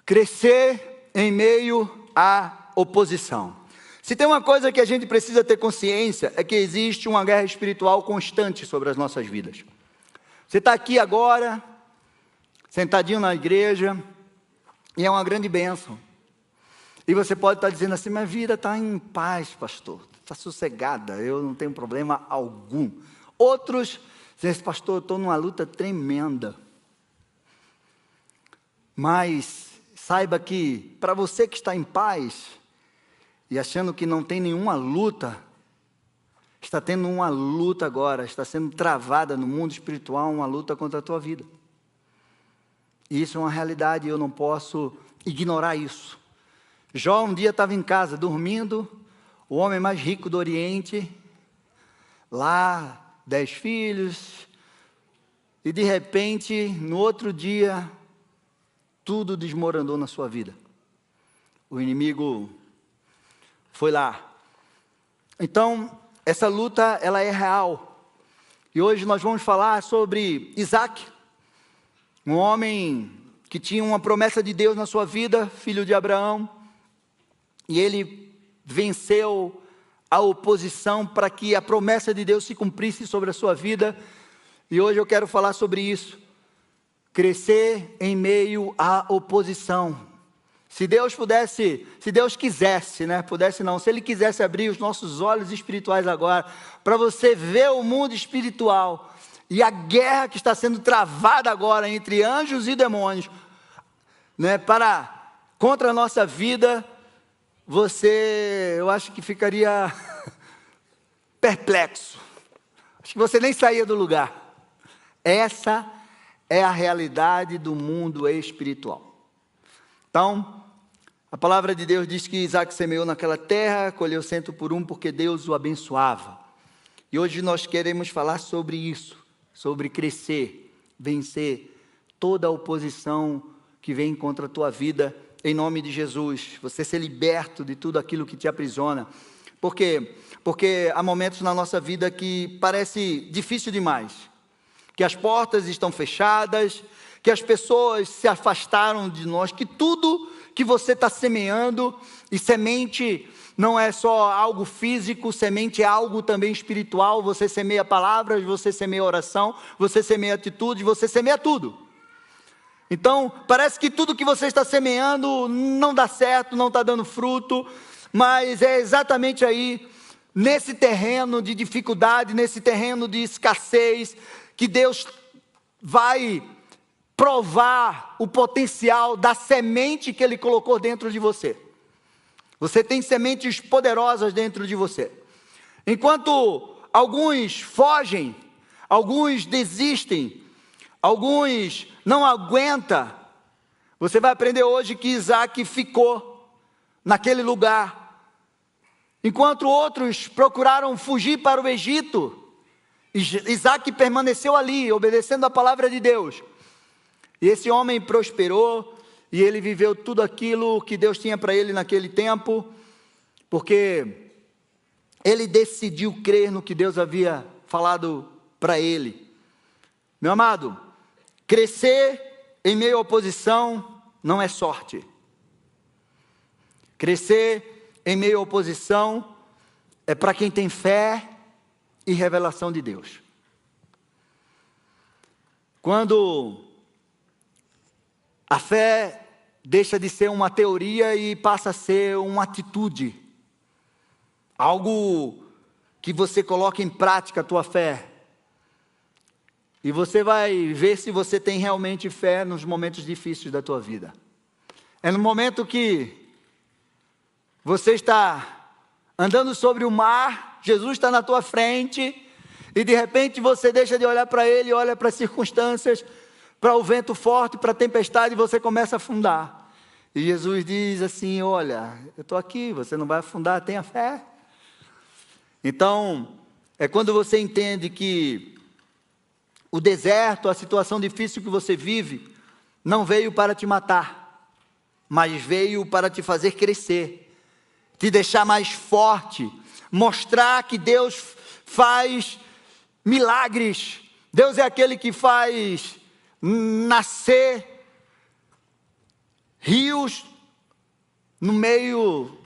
Crescer em meio à oposição. Se tem uma coisa que a gente precisa ter consciência, é que existe uma guerra espiritual constante sobre as nossas vidas. Você está aqui agora, sentadinho na igreja, e é uma grande bênção. E você pode estar dizendo assim, minha vida está em paz, pastor, está sossegada, eu não tenho problema algum. Outros dizem, pastor, eu estou numa luta tremenda. Mas saiba que, para você que está em paz, e achando que não tem nenhuma luta, está tendo uma luta agora, está sendo travada no mundo espiritual, uma luta contra a tua vida. E isso é uma realidade, eu não posso ignorar isso. Jó um dia estava em casa, dormindo, o homem mais rico do Oriente, lá, 10 filhos, e de repente, no outro dia, tudo desmoronou na sua vida. O inimigo foi lá. Então, essa luta, ela é real. E hoje nós vamos falar sobre Isaac, um homem que tinha uma promessa de Deus na sua vida, filho de Abraão, e ele venceu a oposição para que a promessa de Deus se cumprisse sobre a sua vida. E hoje eu quero falar sobre isso. Crescer em meio à oposição. Se Deus pudesse, se Deus quisesse, se Ele quisesse abrir os nossos olhos espirituais agora, para você ver o mundo espiritual, e a guerra que está sendo travada agora entre anjos e demônios, contra a nossa vida, eu acho que ficaria perplexo. Acho que você nem saía do lugar. Essa é a realidade do mundo espiritual. Então, a palavra de Deus diz que Isaac semeou naquela terra, colheu 100 por 1, porque Deus o abençoava. E hoje nós queremos falar sobre isso, sobre crescer, vencer toda a oposição que vem contra a tua vida, em nome de Jesus. Você ser liberto de tudo aquilo que te aprisiona. Por quê? Porque há momentos na nossa vida que parece difícil demais, que as portas estão fechadas, que as pessoas se afastaram de nós, que tudo que você está semeando, e semente não é só algo físico, semente é algo também espiritual, você semeia palavras, você semeia oração, você semeia atitude, você semeia tudo. Então, parece que tudo que você está semeando não dá certo, não está dando fruto, mas é exatamente aí, nesse terreno de dificuldade, nesse terreno de escassez, que Deus vai provar o potencial da semente que Ele colocou dentro de você. Você tem sementes poderosas dentro de você. Enquanto alguns fogem, alguns desistem, alguns não aguentam, você vai aprender hoje que Isaac ficou naquele lugar. Enquanto outros procuraram fugir para o Egito, Isaac permaneceu ali, obedecendo a palavra de Deus. E esse homem prosperou, e ele viveu tudo aquilo que Deus tinha para ele naquele tempo, porque ele decidiu crer no que Deus havia falado para ele. Meu amado, crescer em meio à oposição não é sorte. Crescer em meio à oposição é para quem tem fé e revelação de Deus. Quando a fé deixa de ser uma teoria e passa a ser uma atitude, algo que você coloca em prática a tua fé, e você vai ver se você tem realmente fé nos momentos difíceis da tua vida. É no momento que você está andando sobre o mar, Jesus está na tua frente, e de repente você deixa de olhar para Ele, olha para as circunstâncias, para o vento forte, para a tempestade, e você começa a afundar. E Jesus diz assim, olha, eu estou aqui, você não vai afundar, tenha fé. Então, é quando você entende que o deserto, a situação difícil que você vive, não veio para te matar, mas veio para te fazer crescer, te deixar mais forte, mostrar que Deus faz milagres. Deus é aquele que faz nascer rios no meio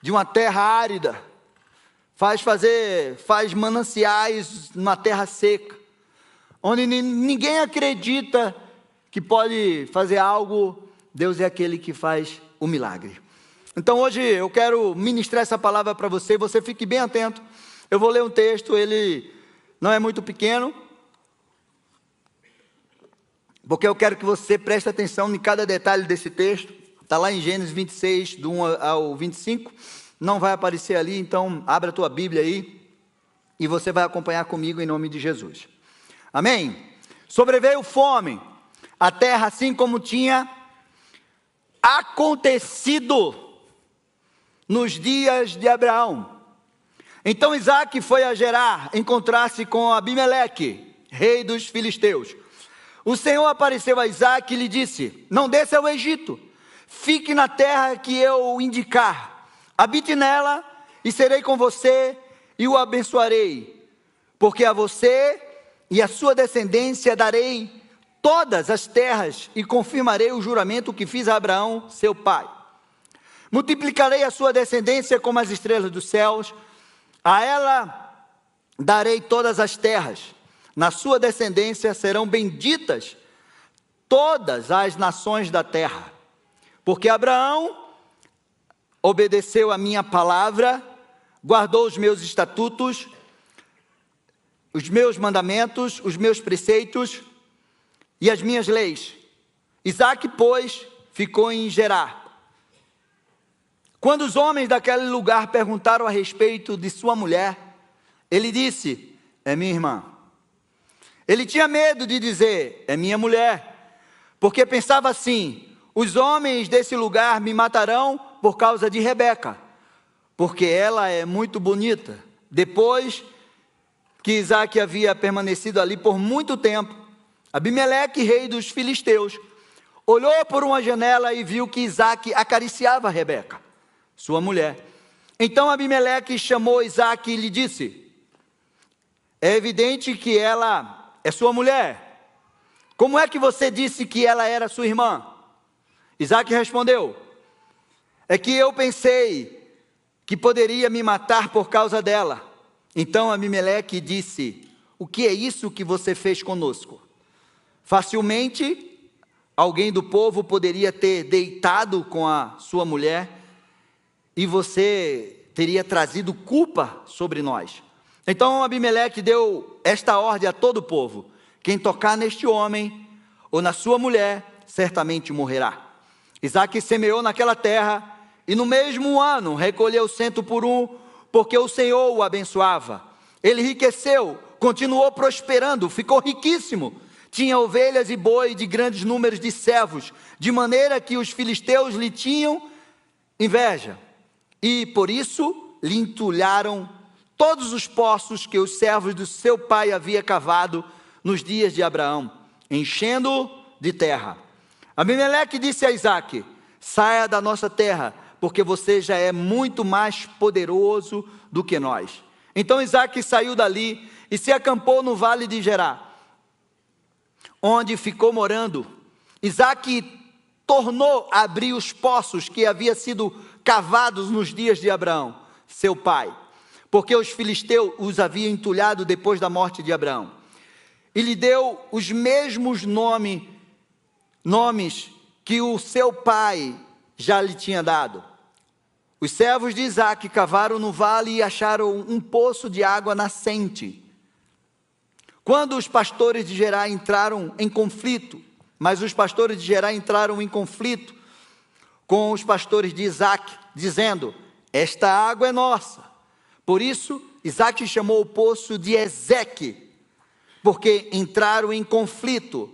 de uma terra árida, faz mananciais numa terra seca, onde ninguém acredita que pode fazer algo. Deus é aquele que faz o milagre. Então hoje eu quero ministrar essa palavra para você, você fique bem atento. Eu vou ler um texto, ele não é muito pequeno, porque eu quero que você preste atenção em cada detalhe desse texto. Está lá em Gênesis 26, do 1 ao 25, não vai aparecer ali, então abra a tua Bíblia aí, e você vai acompanhar comigo em nome de Jesus. Amém? Sobreveio fome à terra, assim como tinha acontecido nos dias de Abraão. Então Isaque foi a Gerar, encontrar-se com Abimeleque, rei dos filisteus. O Senhor apareceu a Isaque e lhe disse: não desça ao Egito, fique na terra que eu indicar, habite nela e serei com você e o abençoarei, porque a você e a sua descendência darei todas as terras e confirmarei o juramento que fiz a Abraão, seu pai. Multiplicarei a sua descendência como as estrelas dos céus, a ela darei todas as terras, na sua descendência serão benditas todas as nações da terra. Porque Abraão obedeceu a minha palavra, guardou os meus estatutos, os meus mandamentos, os meus preceitos e as minhas leis. Isaque, pois, ficou em Gerar. Quando os homens daquele lugar perguntaram a respeito de sua mulher, ele disse: é minha irmã. Ele tinha medo de dizer: é minha mulher, porque pensava assim: os homens desse lugar me matarão por causa de Rebeca, porque ela é muito bonita. Depois que Isaque havia permanecido ali por muito tempo, Abimeleque, rei dos filisteus, olhou por uma janela e viu que Isaque acariciava Rebeca, sua mulher. Então Abimeleque chamou Isaque e lhe disse: é evidente que ela é sua mulher. Como é que você disse que ela era sua irmã? Isaque respondeu: é que eu pensei que poderia me matar por causa dela. Então Abimeleque disse: o que é isso que você fez conosco? Facilmente alguém do povo poderia ter deitado com a sua mulher e você teria trazido culpa sobre nós. Então Abimeleque deu esta ordem a todo o povo: quem tocar neste homem ou na sua mulher, certamente morrerá. Isaque semeou naquela terra, e no mesmo ano recolheu 100 por 1, porque o Senhor o abençoava. Ele enriqueceu, continuou prosperando, ficou riquíssimo. Tinha ovelhas e boi de grandes números de servos, de maneira que os filisteus lhe tinham inveja. E por isso lhe entulharam todos os poços que os servos do seu pai haviam cavado nos dias de Abraão, enchendo de terra. Abimeleque disse a Isaque: saia da nossa terra, porque você já é muito mais poderoso do que nós. Então Isaque saiu dali e se acampou no vale de Gerar, onde ficou morando. Isaque tornou a abrir os poços que haviam sido cavados nos dias de Abraão, seu pai, porque os filisteus os haviam entulhado depois da morte de Abraão. E lhe deu os mesmos nomes que o seu pai já lhe tinha dado. Os servos de Isaque cavaram no vale e acharam um poço de água nascente. Quando os pastores de Gerar entraram em conflito, com os pastores de Isaque, dizendo: esta água é nossa. Por isso, Isaque chamou o poço de Ezeque, porque entraram em conflito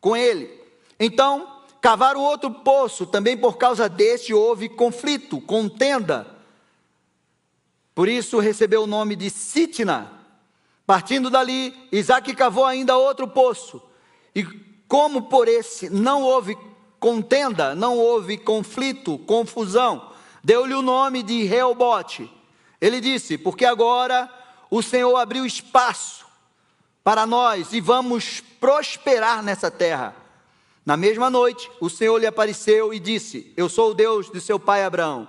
com ele. Então, cavaram outro poço, também por causa deste houve conflito, contenda. Por isso recebeu o nome de Sitna. Partindo dali, Isaque cavou ainda outro poço. E como por esse não houve contenda, não houve conflito, confusão, deu-lhe o nome de Reobote. Ele disse: porque agora o Senhor abriu espaço para nós e vamos prosperar nessa terra. Na mesma noite, o Senhor lhe apareceu e disse: eu sou o Deus de seu pai Abraão.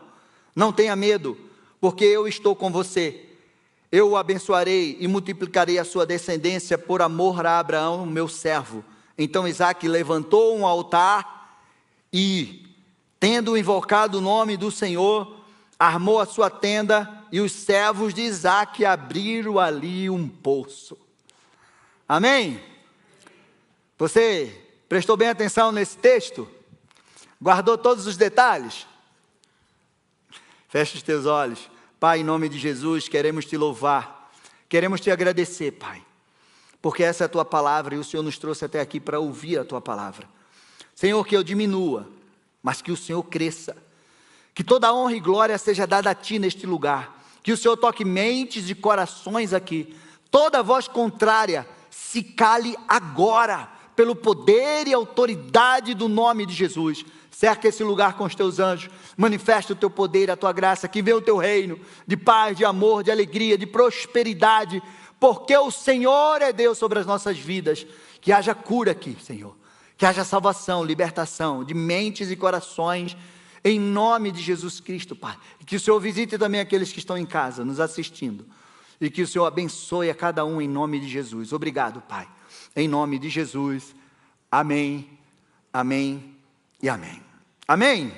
Não tenha medo, porque eu estou com você. Eu o abençoarei e multiplicarei a sua descendência por amor a Abraão, meu servo. Então Isaque levantou um altar e, tendo invocado o nome do Senhor, armou a sua tenda, e os servos de Isaque abriram ali um poço. Amém? Você prestou bem atenção nesse texto? Guardou todos os detalhes? Feche os teus olhos. Pai, em nome de Jesus, queremos te louvar, queremos te agradecer, Pai, porque essa é a tua palavra e o Senhor nos trouxe até aqui para ouvir a tua palavra. Senhor, que eu diminua, mas que o Senhor cresça, que toda a honra e glória seja dada a ti neste lugar, que o Senhor toque mentes e corações aqui, toda voz contrária se cale agora, pelo poder e autoridade do nome de Jesus. Cerca esse lugar com os teus anjos, manifesta o teu poder, a tua graça, que venha o teu reino, de paz, de amor, de alegria, de prosperidade, porque o Senhor é Deus sobre as nossas vidas. Que haja cura aqui, Senhor, que haja salvação, libertação de mentes e corações, em nome de Jesus Cristo, Pai. E que o Senhor visite também aqueles que estão em casa, nos assistindo, e que o Senhor abençoe a cada um em nome de Jesus. Obrigado, Pai, em nome de Jesus. Amém, amém e amém. Amém?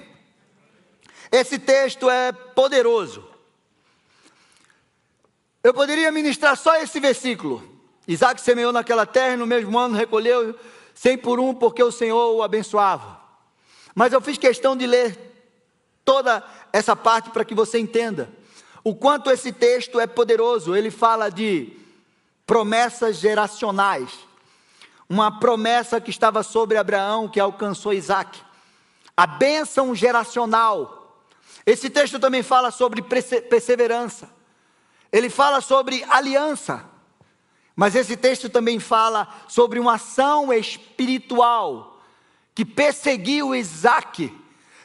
Esse texto é poderoso. Eu poderia ministrar só esse versículo. Isaque semeou naquela terra e no mesmo ano recolheu 100 por 1, porque o Senhor o abençoava. Mas eu fiz questão de ler toda essa parte para que você entenda o quanto esse texto é poderoso. Ele fala de promessas geracionais. Uma promessa que estava sobre Abraão, que alcançou Isaque. A bênção geracional. Esse texto também fala sobre perseverança. Ele fala sobre aliança. Mas esse texto também fala sobre uma ação espiritual que perseguiu Isaque,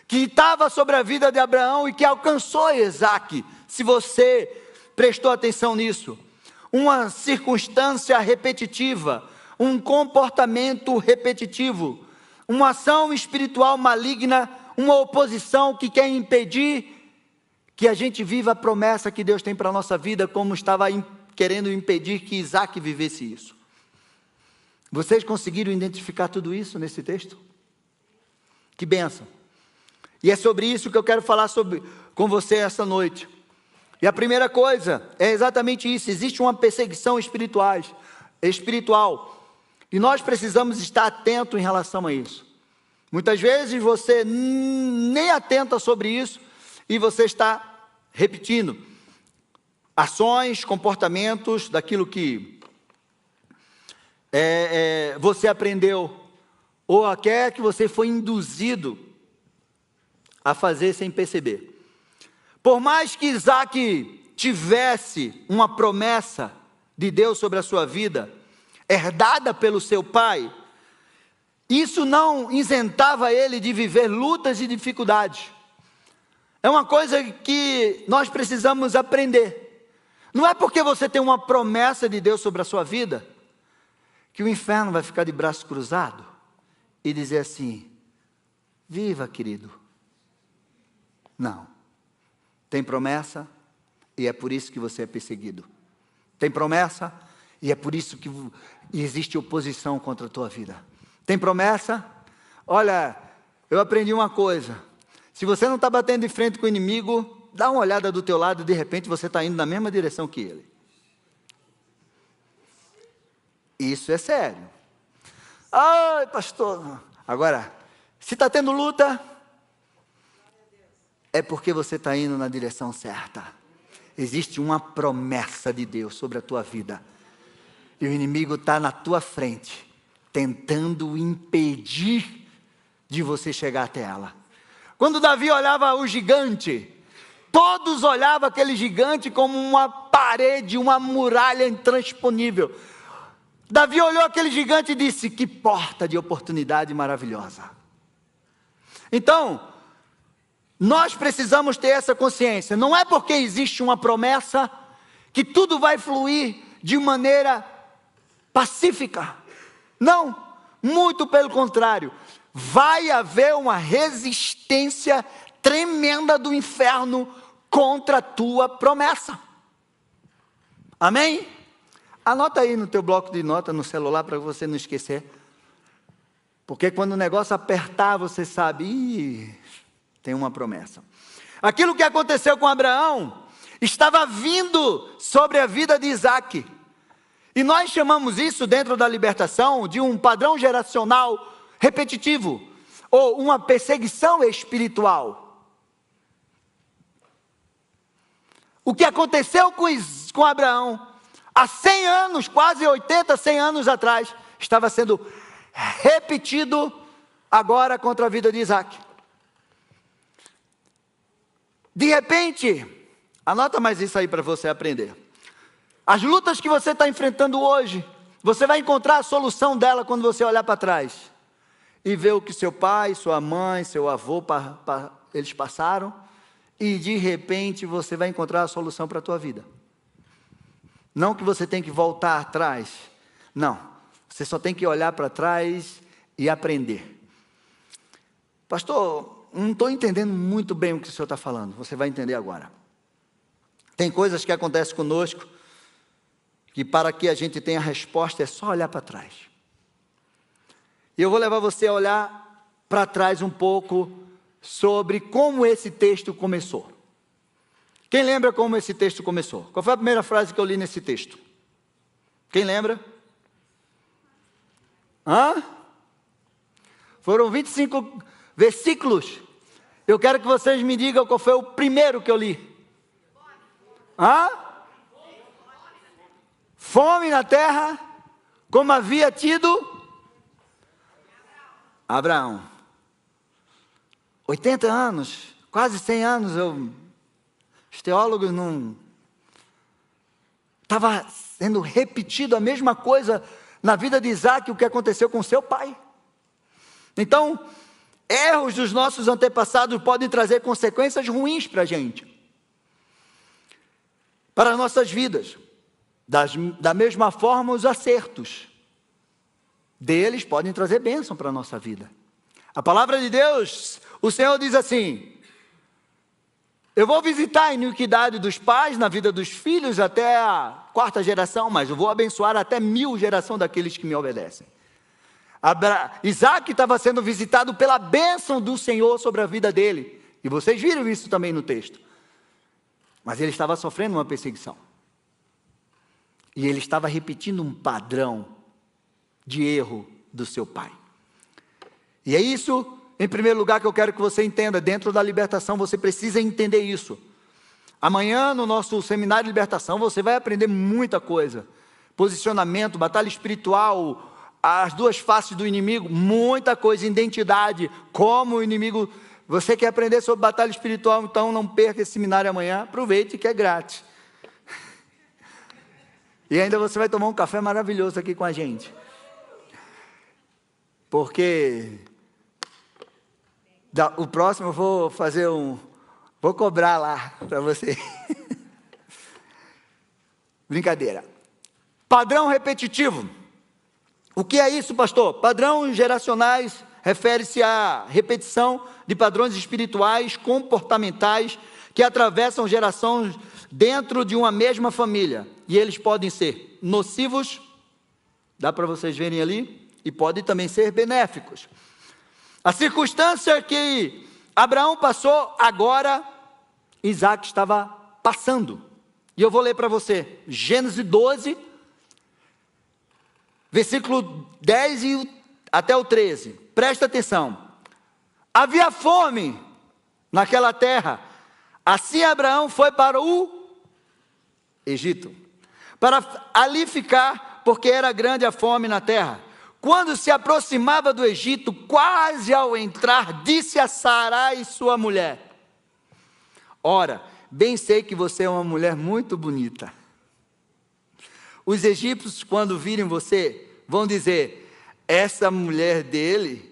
que estava sobre a vida de Abraão e que alcançou Isaque. Se você prestou atenção nisso. Uma circunstância repetitiva, um comportamento repetitivo, uma ação espiritual maligna, uma oposição que quer impedir que a gente viva a promessa que Deus tem para a nossa vida, como estava querendo impedir que Isaque vivesse isso. Vocês conseguiram identificar tudo isso nesse texto? Que bênção! E é sobre isso que eu quero falar com você essa noite. E a primeira coisa é exatamente isso: existe uma perseguição espiritual. E nós precisamos estar atentos em relação a isso. Muitas vezes você nem atenta sobre isso e você está repetindo ações, comportamentos daquilo que você aprendeu ou até que você foi induzido a fazer sem perceber. Por mais que Isaque tivesse uma promessa de Deus sobre a sua vida, herdada pelo seu pai, isso não isentava ele de viver lutas e dificuldades. É uma coisa que nós precisamos aprender. Não é porque você tem uma promessa de Deus sobre a sua vida, que o inferno vai ficar de braço cruzado e dizer assim: viva, querido. Não. Tem promessa e é por isso que você é perseguido. Tem promessa e é por isso que existe oposição contra a tua vida. Tem promessa? Olha, eu aprendi uma coisa. Se você não está batendo de frente com o inimigo, dá uma olhada do teu lado e de repente você está indo na mesma direção que ele. Isso é sério. Ai, pastor. Agora, se está tendo luta, é porque você está indo na direção certa. Existe uma promessa de Deus sobre a tua vida. E o inimigo está na tua frente, tentando impedir de você chegar até ela. Quando Davi olhava o gigante, todos olhavam aquele gigante como uma parede, uma muralha intransponível. Davi olhou aquele gigante e disse: que porta de oportunidade maravilhosa. Então, nós precisamos ter essa consciência. Não é porque existe uma promessa que tudo vai fluir de maneira pacífica. Não, muito pelo contrário. vai haver uma resistência tremenda do inferno contra a tua promessa. Amém? Anota aí no teu bloco de nota no celular para você não esquecer. Porque quando o negócio apertar, você sabe, tem uma promessa. Aquilo que aconteceu com Abraão estava vindo sobre a vida de Isaac. E nós chamamos isso, dentro da libertação, de um padrão geracional repetitivo, ou uma perseguição espiritual. O que aconteceu com Abraão, há 100 anos, quase 80, 100 anos atrás, estava sendo repetido agora contra a vida de Isaac. De repente, anota mais isso aí para você aprender. As lutas que você está enfrentando hoje, você vai encontrar a solução dela quando você olhar para trás e ver o que seu pai, sua mãe, seu avô, eles passaram, e de repente você vai encontrar a solução para a tua vida. Não que você tem que voltar atrás, não, você só tem que olhar para trás e aprender. Pastor, não estou entendendo muito bem o que o senhor está falando, você vai entender agora. Tem coisas que acontecem conosco, que para que a gente tenha resposta é só olhar para trás. E eu vou levar você a olhar para trás um pouco sobre como esse texto começou. Quem lembra como esse texto começou? Qual foi a primeira frase que eu li nesse texto? Quem lembra? Foram 25 versículos. Eu quero que vocês me digam qual foi o primeiro que eu li. Fome na terra, como havia tido Abraão. 80 anos, quase 100 anos, os teólogos não... Estava sendo repetido a mesma coisa na vida de Isaac, o que aconteceu com seu pai. Então, erros dos nossos antepassados podem trazer consequências ruins para a gente, para as nossas vidas. Da mesma forma, os acertos deles podem trazer bênção para a nossa vida. A palavra de Deus, o Senhor diz assim: eu vou visitar a iniquidade dos pais na vida dos filhos até a 4ª geração, mas eu vou abençoar até 1000 gerações daqueles que me obedecem. Isaac estava sendo visitado pela bênção do Senhor sobre a vida dele, e vocês viram isso também no texto. Mas ele estava sofrendo uma perseguição, e ele estava repetindo um padrão de erro do seu pai. E é isso, em primeiro lugar, que eu quero que você entenda. Dentro da libertação, você precisa entender isso. Amanhã, no nosso seminário de libertação, você vai aprender muita coisa. Posicionamento, batalha espiritual, as duas faces do inimigo, muita coisa, identidade, como o inimigo... Você quer aprender sobre batalha espiritual, então não perca esse seminário amanhã, aproveite que é grátis. E ainda você vai tomar um café maravilhoso aqui com a gente. Porque o próximo eu vou fazer vou cobrar lá para você. Brincadeira. Padrão repetitivo. O que é isso, pastor? Padrões geracionais refere-se à repetição de padrões espirituais, comportamentais, que atravessam gerações dentro de uma mesma família. E eles podem ser nocivos, dá para vocês verem ali, e podem também ser benéficos. A circunstância que Abraão passou, agora Isaac estava passando. E eu vou ler para você, Gênesis 12, versículo 10 até o 13. Presta atenção. Havia fome naquela terra. Assim Abraão foi para o Egito, para ali ficar, porque era grande a fome na terra. Quando se aproximava do Egito, quase ao entrar, disse a Sarai, sua mulher: ora, bem sei que você é uma mulher muito bonita. Os egípcios, quando virem você, vão dizer: essa é a mulher dele.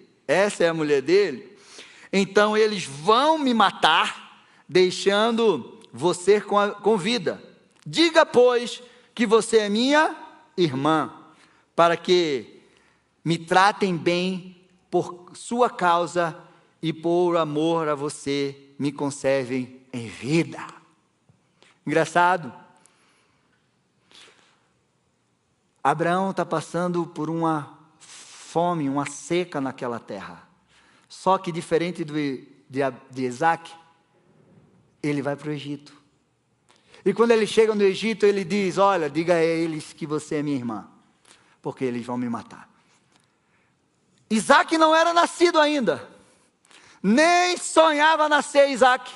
Então eles vão me matar, deixando você com vida. Diga, pois, que você é minha irmã, para que me tratem bem por sua causa e por amor a você, me conservem em vida. Engraçado. Abraão está passando por uma fome, uma seca naquela terra. Só que diferente de Isaac, ele vai para o Egito. E quando ele chega no Egito, ele diz, olha, diga a eles que você é minha irmã, porque eles vão me matar. Isaac não era nascido ainda, nem sonhava nascer Isaac.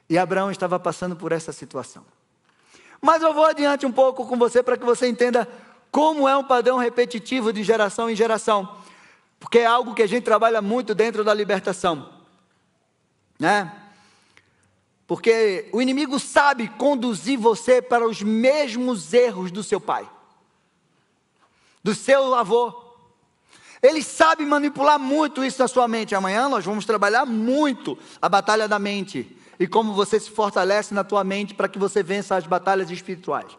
E Abraão estava passando por essa situação. Mas eu vou adiante um pouco com você, para que você entenda como é um padrão repetitivo de geração em geração. Porque é algo que a gente trabalha muito dentro da libertação, né? Porque o inimigo sabe conduzir você para os mesmos erros do seu pai, do seu avô. Ele sabe manipular muito isso na sua mente. Amanhã nós vamos trabalhar muito a batalha da mente e como você se fortalece na tua mente para que você vença as batalhas espirituais.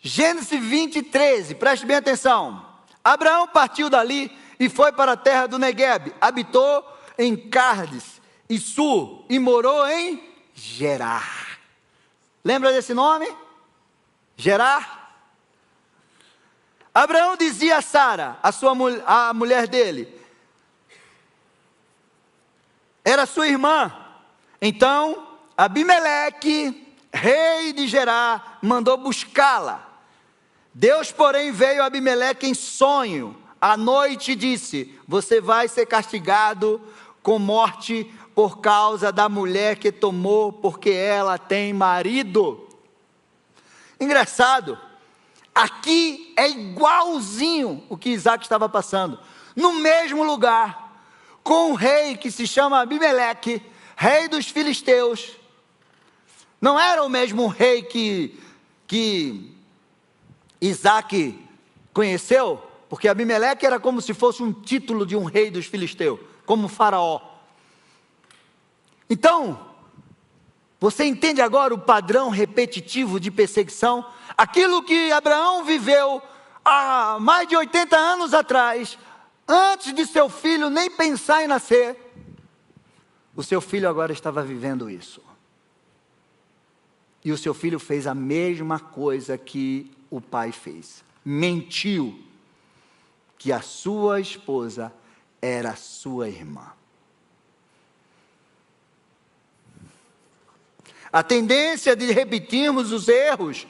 Gênesis 20, 13, preste bem atenção. Abraão partiu dali e foi para a terra do Neguebe, habitou em Cardes e Sur, e morou em Gerar. Lembra desse nome? Gerar? Abraão dizia a Sara, a mulher dele, era sua irmã. Então, Abimeleque, rei de Gerar, mandou buscá-la. Deus, porém, veio a Abimeleque em sonho, à noite, e disse, você vai ser castigado com morte por causa da mulher que tomou, porque ela tem marido. Engraçado, aqui é igualzinho o que Isaac estava passando, no mesmo lugar, com um rei que se chama Abimeleque, rei dos filisteus. Não era o mesmo rei que Isaac conheceu, porque Abimeleque era como se fosse um título de um rei dos filisteus, como faraó. Então, você entende agora o padrão repetitivo de perseguição? Aquilo que Abraão viveu há mais de 80 anos atrás, antes de seu filho nem pensar em nascer, o seu filho agora estava vivendo isso. E o seu filho fez a mesma coisa que o pai fez. Mentiu que a sua esposa era sua irmã. A tendência de repetirmos os erros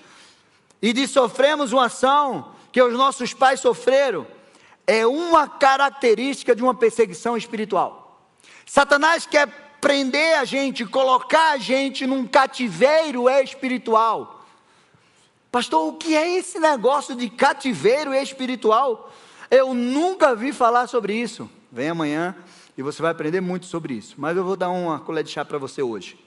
e de sofrermos uma ação que os nossos pais sofreram é uma característica de uma perseguição espiritual. Satanás quer prender a gente, colocar a gente num cativeiro espiritual. Pastor, o que é esse negócio de cativeiro espiritual? Eu nunca vi falar sobre isso. Vem amanhã e você vai aprender muito sobre isso. Mas eu vou dar uma colher de chá para você hoje.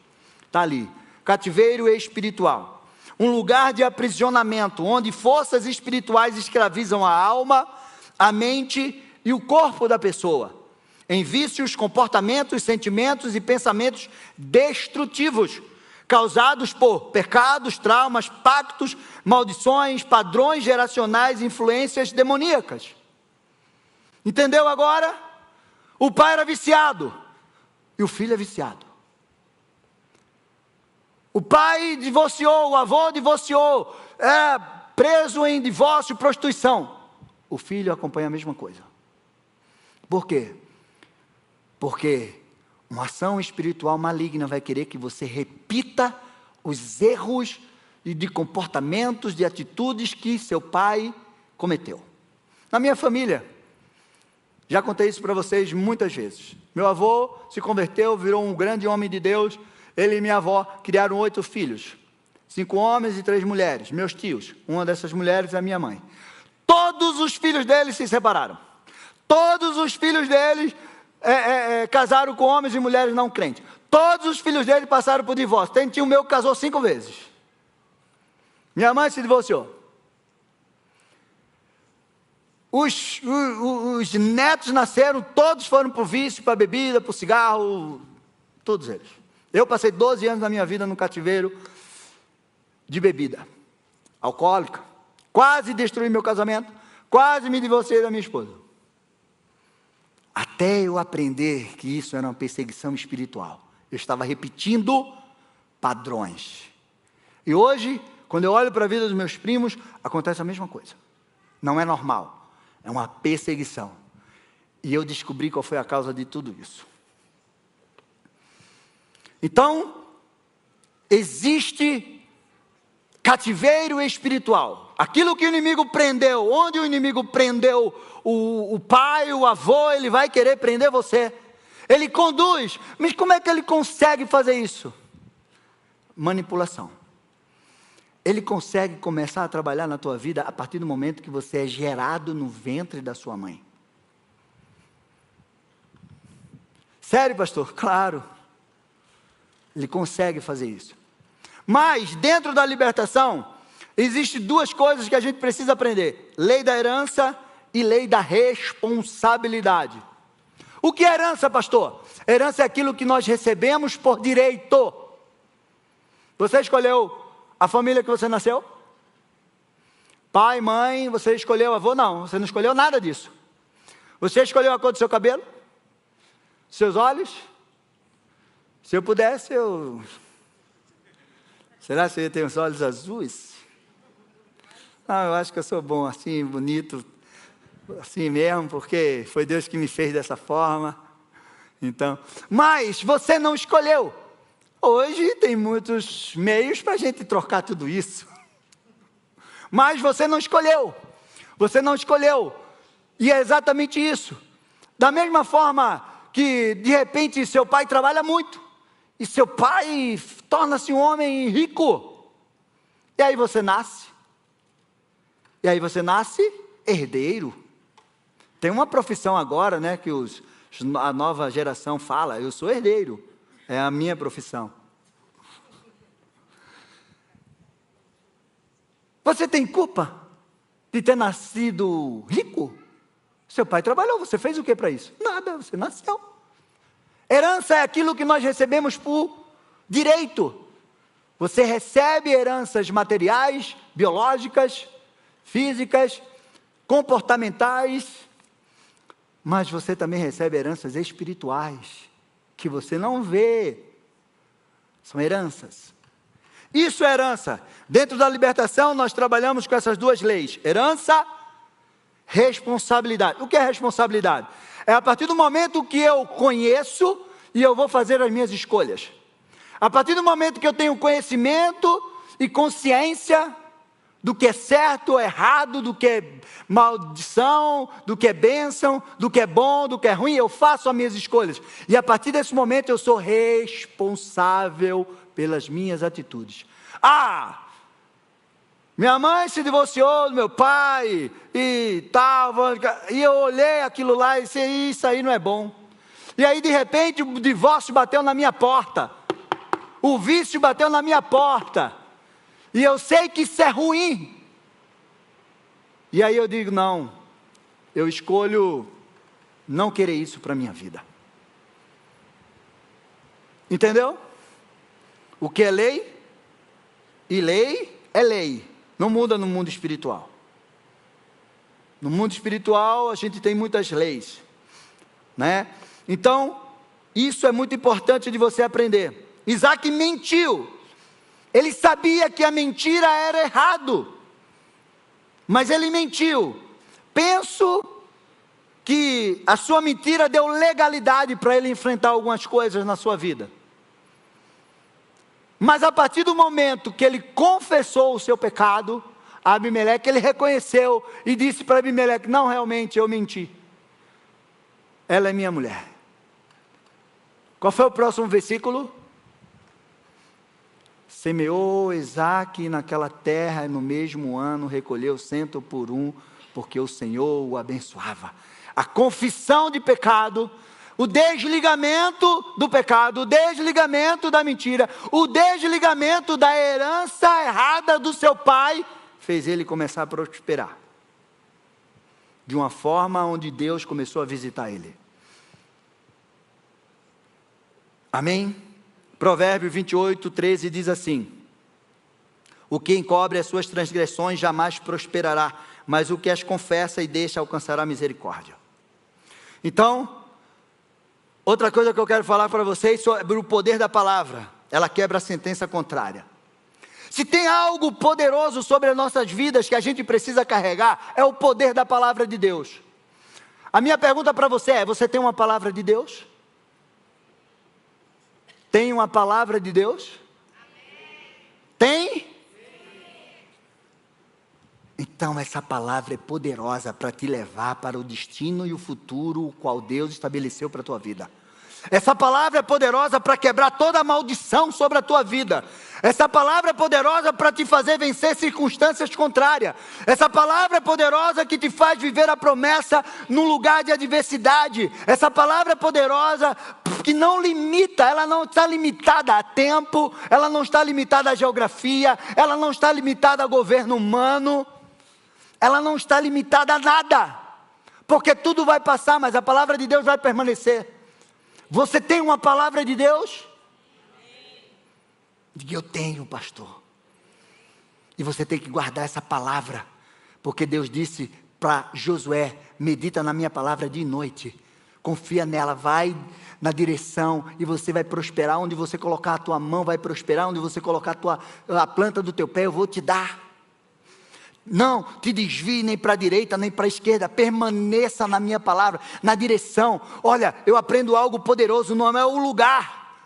Está ali. Cativeiro espiritual. Um lugar de aprisionamento, onde forças espirituais escravizam a alma, a mente e o corpo da pessoa, em vícios, comportamentos, sentimentos e pensamentos destrutivos, causados por pecados, traumas, pactos, maldições, padrões geracionais, influências demoníacas. Entendeu agora? O pai era viciado e o filho é viciado. O pai divorciou, o avô divorciou, é preso em divórcio e prostituição. O filho acompanha a mesma coisa. Por quê? Porque uma ação espiritual maligna vai querer que você repita os erros de comportamentos, de atitudes que seu pai cometeu. Na minha família, já contei isso para vocês muitas vezes. Meu avô se converteu, virou um grande homem de Deus. Ele e minha avó criaram 8 filhos, 5 homens e 3 mulheres, meus tios. Uma dessas mulheres é a minha mãe. Todos os filhos deles se separaram. Todos os filhos deles casaram com homens e mulheres não crentes. Todos os filhos deles passaram por divórcio. Tem tio meu que casou 5 vezes. Minha mãe se divorciou. Os netos nasceram, todos foram para o vício, para a bebida, para o cigarro, todos eles. Eu passei 12 anos da minha vida no cativeiro de bebida alcoólica. Quase destruí meu casamento, Quase me divorciei da minha esposa. Até eu aprender que isso era uma perseguição espiritual. Eu estava repetindo padrões. E hoje, quando eu olho para a vida dos meus primos, acontece a mesma coisa. Não é normal. É uma perseguição. E eu descobri qual foi a causa de tudo isso. Então, existe cativeiro espiritual. Aquilo que o inimigo prendeu, onde o inimigo prendeu o pai, o avô, ele vai querer prender você. Ele conduz, mas como é que ele consegue fazer isso? Manipulação. Ele consegue começar a trabalhar na tua vida a partir do momento que você é gerado no ventre da sua mãe. Sério, pastor? Claro. Ele consegue fazer isso. Mas, dentro da libertação, existem duas coisas que a gente precisa aprender. Lei da herança e lei da responsabilidade. O que é herança, pastor? Herança é aquilo que nós recebemos por direito. Você escolheu a família que você nasceu? Pai, mãe, você escolheu avô? Não, você não escolheu nada disso. Você escolheu a cor do seu cabelo? Seus olhos? Se eu pudesse, Será que eu ia ter os olhos azuis? Não, eu acho que eu sou bom assim, bonito, assim mesmo, porque foi Deus que me fez dessa forma. Então, mas você não escolheu. Hoje tem muitos meios para a gente trocar tudo isso. Mas você não escolheu. Você não escolheu. E é exatamente isso. Da mesma forma que, de repente, seu pai trabalha muito. E seu pai torna-se um homem rico. E aí você nasce. E aí você nasce herdeiro. Tem uma profissão agora, né, que a nova geração fala, eu sou herdeiro. É a minha profissão. Você tem culpa de ter nascido rico? Seu pai trabalhou, você fez o que para isso? Nada, você nasceu. Herança é aquilo que nós recebemos por direito. Você recebe heranças materiais, biológicas, físicas, comportamentais, mas você também recebe heranças espirituais, que você não vê. São heranças. Isso é herança. Dentro da libertação, nós trabalhamos com essas duas leis. Herança, responsabilidade. O que é responsabilidade? É a partir do momento que eu conheço e eu vou fazer as minhas escolhas. A partir do momento que eu tenho conhecimento e consciência do que é certo ou errado, do que é maldição, do que é bênção, do que é bom, do que é ruim, eu faço as minhas escolhas. E a partir desse momento eu sou responsável pelas minhas atitudes. Minha mãe se divorciou do meu pai e tal, e eu olhei aquilo lá e disse, isso aí não é bom. E aí de repente o divórcio bateu na minha porta, o vício bateu na minha porta, e eu sei que isso é ruim. E aí eu digo, não, eu escolho não querer isso para a minha vida. Entendeu? O que é lei? E lei é lei. Não muda no mundo espiritual. No mundo espiritual a gente tem muitas leis, né? Então, isso é muito importante de você aprender. Isaac mentiu. Ele sabia que a mentira era errado, mas ele mentiu. Penso que a sua mentira deu legalidade para ele enfrentar algumas coisas na sua vida. Mas a partir do momento que ele confessou o seu pecado, Abimeleque, ele reconheceu e disse para Abimeleque, não, realmente eu menti. Ela é minha mulher. Qual foi o próximo versículo? Semeou Isaque naquela terra e no mesmo ano recolheu 100 por 1, porque o Senhor o abençoava. A confissão de pecado, o desligamento do pecado, o desligamento da mentira, o desligamento da herança errada do seu pai, fez ele começar a prosperar. De uma forma onde Deus começou a visitar ele. Amém? Provérbio 28, 13 diz assim: o que encobre as suas transgressões jamais prosperará, mas o que as confessa e deixa alcançará misericórdia. Então, outra coisa que eu quero falar para vocês sobre o poder da palavra, ela quebra a sentença contrária. Se tem algo poderoso sobre as nossas vidas que a gente precisa carregar, é o poder da palavra de Deus. A minha pergunta para você é: você tem uma palavra de Deus? Tem uma palavra de Deus? Tem? Então essa palavra é poderosa para te levar para o destino e o futuro o qual Deus estabeleceu para a tua vida. Essa palavra é poderosa para quebrar toda a maldição sobre a tua vida. Essa palavra é poderosa para te fazer vencer circunstâncias contrárias. Essa palavra é poderosa que te faz viver a promessa num lugar de adversidade. Essa palavra é poderosa que não limita, ela não está limitada a tempo, ela não está limitada à geografia, ela não está limitada ao governo humano, ela não está limitada a nada, porque tudo vai passar, mas a palavra de Deus vai permanecer. Você tem uma palavra de Deus? Diga: eu tenho, pastor. E você tem que guardar essa palavra, porque Deus disse para Josué: medita na minha palavra dia e noite, confia nela, vai na direção e você vai prosperar. Onde você colocar a tua mão vai prosperar, onde você colocar a planta do teu pé eu vou te dar. Não te desvie nem para a direita nem para a esquerda, permaneça na minha palavra, na direção. Olha, eu aprendo algo poderoso, não é o lugar,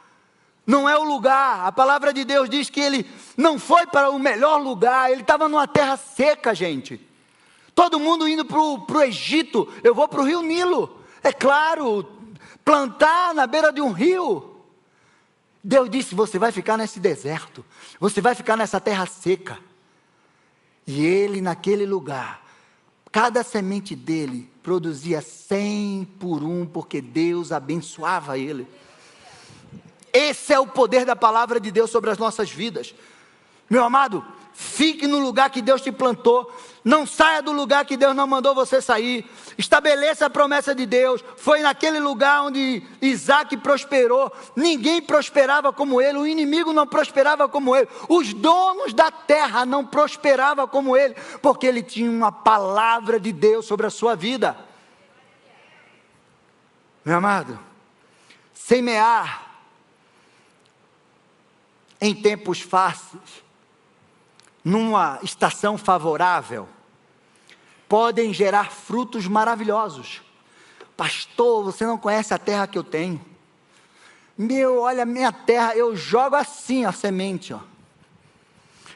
não é o lugar. A palavra de Deus diz que ele não foi para o melhor lugar, ele estava numa terra seca, gente. Todo mundo indo para o Egito, eu vou para o rio Nilo, é claro, plantar na beira de um rio. Deus disse: você vai ficar nesse deserto, você vai ficar nessa terra seca. E ele naquele lugar, cada semente dele produzia 100 por 1, porque Deus abençoava ele. Esse é o poder da palavra de Deus sobre as nossas vidas. Meu amado, fique no lugar que Deus te plantou, não saia do lugar que Deus não mandou você sair, estabeleça a promessa de Deus. Foi naquele lugar onde Isaac prosperou, ninguém prosperava como ele, o inimigo não prosperava como ele, os donos da terra não prosperavam como ele, porque ele tinha uma palavra de Deus sobre a sua vida. Meu amado, semear em tempos fáceis, numa estação favorável, podem gerar frutos maravilhosos. Pastor, você não conhece a terra que eu tenho. Olha a minha terra, eu jogo assim a semente, ó.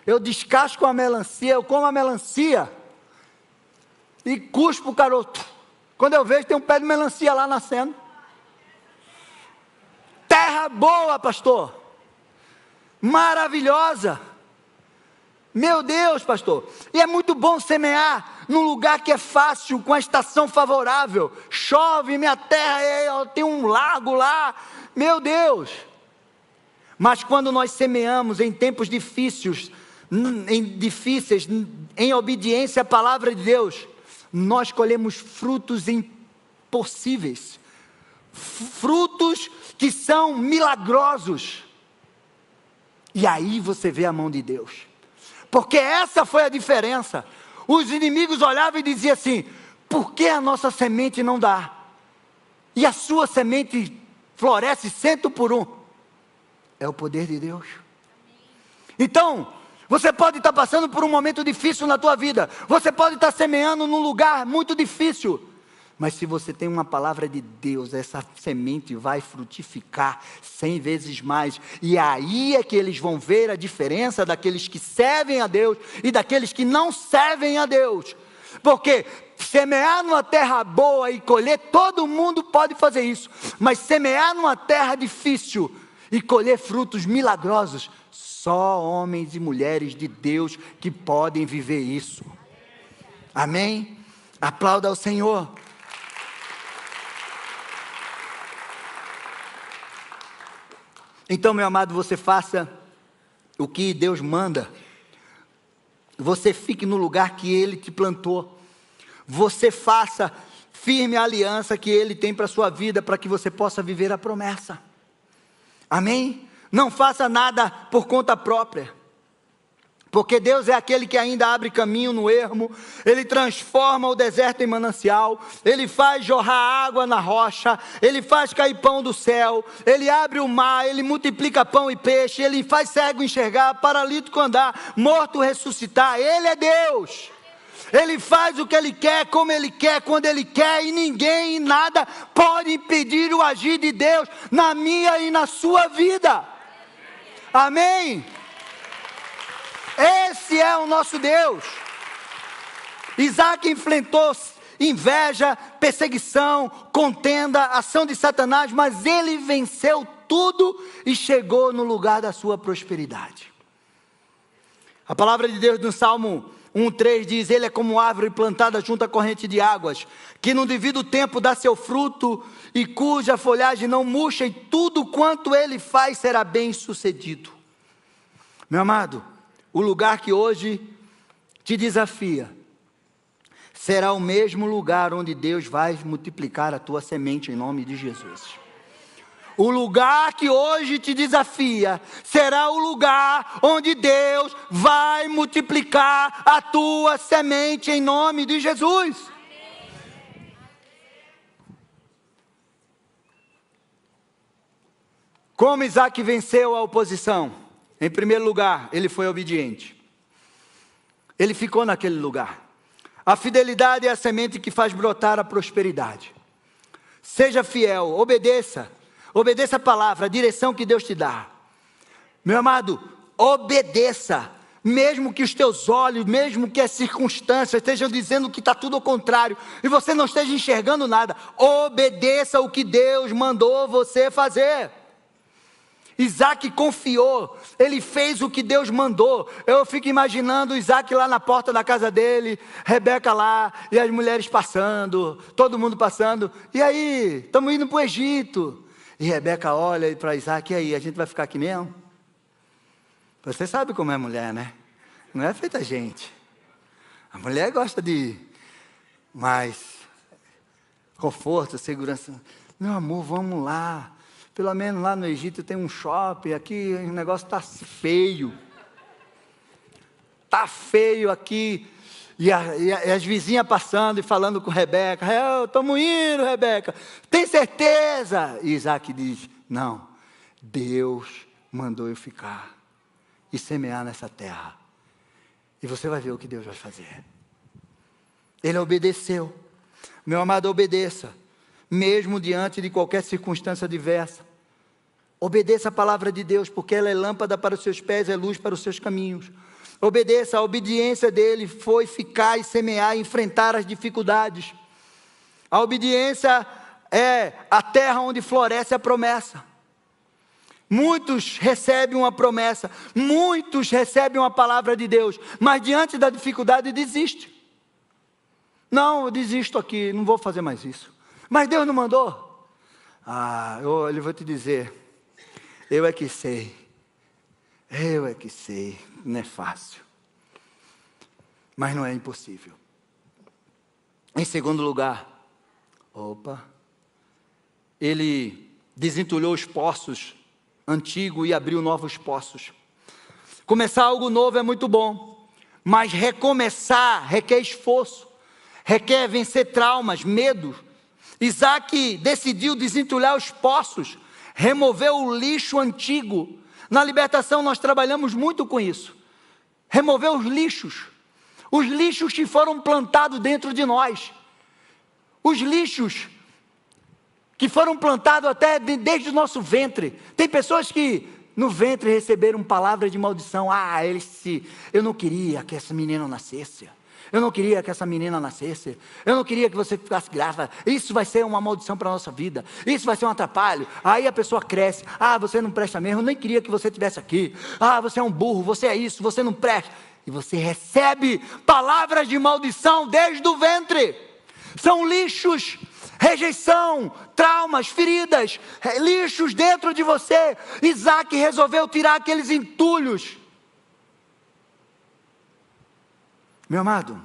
Eu descasco a melancia, eu como a melancia e cuspo o caroço. Quando eu vejo, tem um pé de melancia lá nascendo. Terra boa, pastor, maravilhosa. Meu Deus, pastor, e é muito bom semear num lugar que é fácil, com a estação favorável. Chove, minha terra tem um lago lá, meu Deus. Mas quando nós semeamos em tempos difíceis, em obediência à palavra de Deus, nós colhemos frutos impossíveis, frutos que são milagrosos. E aí você vê a mão de Deus. Porque essa foi a diferença. Os inimigos olhavam e diziam assim: por que a nossa semente não dá? E a sua semente floresce 100 por 1. É o poder de Deus. Então, você pode estar passando por um momento difícil na tua vida. Você pode estar semeando num lugar muito difícil. Mas se você tem uma palavra de Deus, essa semente vai frutificar 100 vezes mais. E aí é que eles vão ver a diferença daqueles que servem a Deus e daqueles que não servem a Deus. Porque semear numa terra boa e colher, todo mundo pode fazer isso. Mas semear numa terra difícil e colher frutos milagrosos, só homens e mulheres de Deus que podem viver isso. Amém? Aplauda ao Senhor. Então, meu amado, você faça o que Deus manda. Você fique no lugar que Ele te plantou. Você faça firme a aliança que Ele tem para a sua vida, para que você possa viver a promessa. Amém? Não faça nada por conta própria. Porque Deus é aquele que ainda abre caminho no ermo, Ele transforma o deserto em manancial, Ele faz jorrar água na rocha, Ele faz cair pão do céu, Ele abre o mar, Ele multiplica pão e peixe, Ele faz cego enxergar, paralítico andar, morto ressuscitar. Ele é Deus. Ele faz o que Ele quer, como Ele quer, quando Ele quer, e ninguém e nada pode impedir o agir de Deus na minha e na sua vida. Amém? Esse é o nosso Deus. Isaac enfrentou inveja, perseguição, contenda, ação de Satanás, mas ele venceu tudo e chegou no lugar da sua prosperidade. A palavra de Deus no Salmo 1:3 diz: Ele é como árvore plantada junto à corrente de águas, que no devido tempo dá seu fruto e cuja folhagem não murcha, e tudo quanto ele faz será bem sucedido. Meu amado, o lugar que hoje te desafia será o mesmo lugar onde Deus vai multiplicar a tua semente em nome de Jesus. O lugar que hoje te desafia será o lugar onde Deus vai multiplicar a tua semente em nome de Jesus. Como Isaac venceu a oposição? Em primeiro lugar, ele foi obediente. Ele ficou naquele lugar. A fidelidade é a semente que faz brotar a prosperidade. Seja fiel, obedeça. Obedeça a palavra, a direção que Deus te dá. Meu amado, obedeça. Mesmo que os teus olhos, mesmo que as circunstâncias estejam dizendo que está tudo ao contrário, e você não esteja enxergando nada, obedeça o que Deus mandou você fazer. Isaac confiou, ele fez o que Deus mandou. Eu fico imaginando Isaac lá na porta da casa dele, Rebeca lá, e as mulheres passando, todo mundo passando. E aí, estamos indo para o Egito. E Rebeca olha para Isaac: e aí, a gente vai ficar aqui mesmo? Você sabe como é mulher, né? Não é feita gente. A mulher gosta de mais conforto, segurança. Meu amor, vamos lá. Pelo menos lá no Egito tem um shopping, aqui o negócio está feio. Está feio aqui. E as vizinhas passando e falando com Rebeca: estamos indo, Rebeca. Tem certeza? E Isaac diz: não, Deus mandou eu ficar e semear nessa terra. E você vai ver o que Deus vai fazer. Ele obedeceu. Meu amado, obedeça. Mesmo diante de qualquer circunstância adversa. Obedeça a palavra de Deus, porque ela é lâmpada para os seus pés, é luz para os seus caminhos. Obedeça, a obediência dele foi ficar e semear, enfrentar as dificuldades. A obediência é a terra onde floresce a promessa. Muitos recebem uma promessa, muitos recebem uma palavra de Deus, mas diante da dificuldade desiste. Não, eu desisto aqui, não vou fazer mais isso. Mas Deus não mandou? Eu vou te dizer, eu é que sei, não é fácil, mas não é impossível. Em segundo lugar, ele desentulhou os poços antigos e abriu novos poços. Começar algo novo é muito bom, mas recomeçar requer esforço, requer vencer traumas, medos. Isaac decidiu desentulhar os poços, remover o lixo antigo. Na libertação nós trabalhamos muito com isso. Remover os lixos que foram plantados dentro de nós. Os lixos que foram plantados até desde o nosso ventre. Tem pessoas que no ventre receberam palavras de maldição. Eu não queria que essa menina nascesse. Eu não queria que essa menina nascesse. Eu não queria que você ficasse grávida. Isso vai ser uma maldição para a nossa vida. Isso vai ser um atrapalho. Aí a pessoa cresce. Você não presta mesmo. Eu nem queria que você estivesse aqui. Você é um burro. Você é isso. Você não presta. E você recebe palavras de maldição desde o ventre. São lixos. Rejeição, traumas, feridas, lixos dentro de você. Isaac resolveu tirar aqueles entulhos. Meu amado,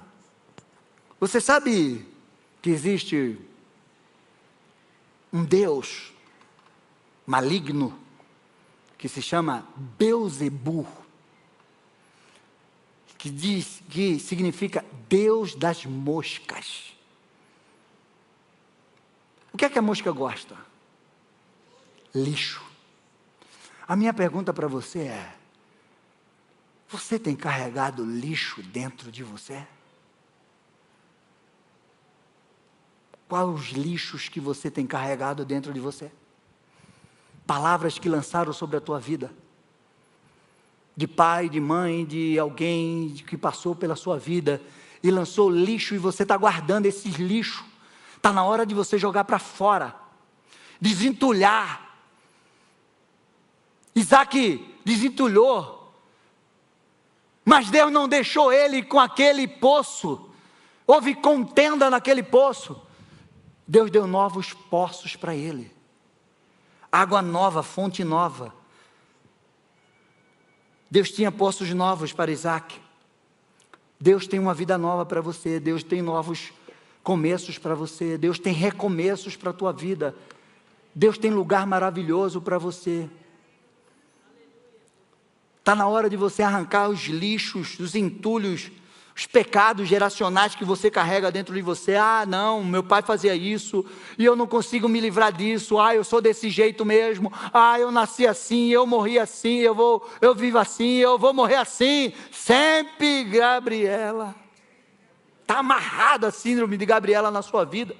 você sabe que existe um Deus maligno que se chama Beelzebul. que significa Deus das moscas. O que é que a mosca gosta? Lixo. A minha pergunta para você é: você tem carregado lixo dentro de você? Quais os lixos que você tem carregado dentro de você? Palavras que lançaram sobre a tua vida, de pai, de mãe, de alguém que passou pela sua vida e lançou lixo, e você está guardando esses lixos. Está na hora de você jogar para fora, desentulhar. Isaac desentulhou, mas Deus não deixou ele com aquele poço. Houve contenda naquele poço. Deus deu novos poços para ele, água nova, fonte nova. Deus tinha poços novos para Isaac. Deus tem uma vida nova para você. Deus tem novos começos para você. Deus tem recomeços para a tua vida. Deus tem lugar maravilhoso para você. Está na hora de você arrancar os lixos, os entulhos, os pecados geracionais que você carrega dentro de você. Ah, não, meu pai fazia isso e eu não consigo me livrar disso. Ah, eu sou desse jeito mesmo. Ah, eu nasci assim, eu morri assim, eu vivo assim, eu vou morrer assim. Sempre Gabriela. Está amarrada a síndrome de Gabriela na sua vida.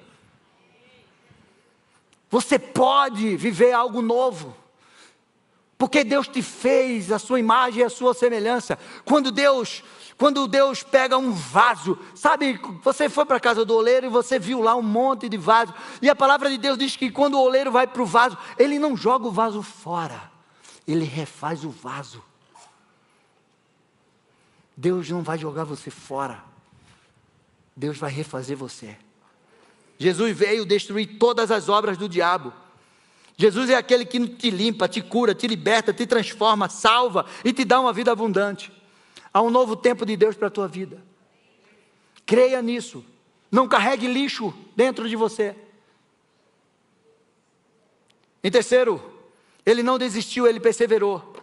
Você pode viver algo novo, porque Deus te fez a sua imagem e a sua semelhança. Quando Deus pega um vaso, sabe, você foi para a casa do oleiro e você viu lá um monte de vaso, e a palavra de Deus diz que quando o oleiro vai para o vaso, ele não joga o vaso fora, ele refaz o vaso. Deus não vai jogar você fora, Deus vai refazer você. Jesus veio destruir todas as obras do diabo. Jesus é aquele que te limpa, te cura, te liberta, te transforma, salva e te dá uma vida abundante. Há um novo tempo de Deus para a tua vida. Creia nisso. Não carregue lixo dentro de você. Em terceiro, ele não desistiu, ele perseverou.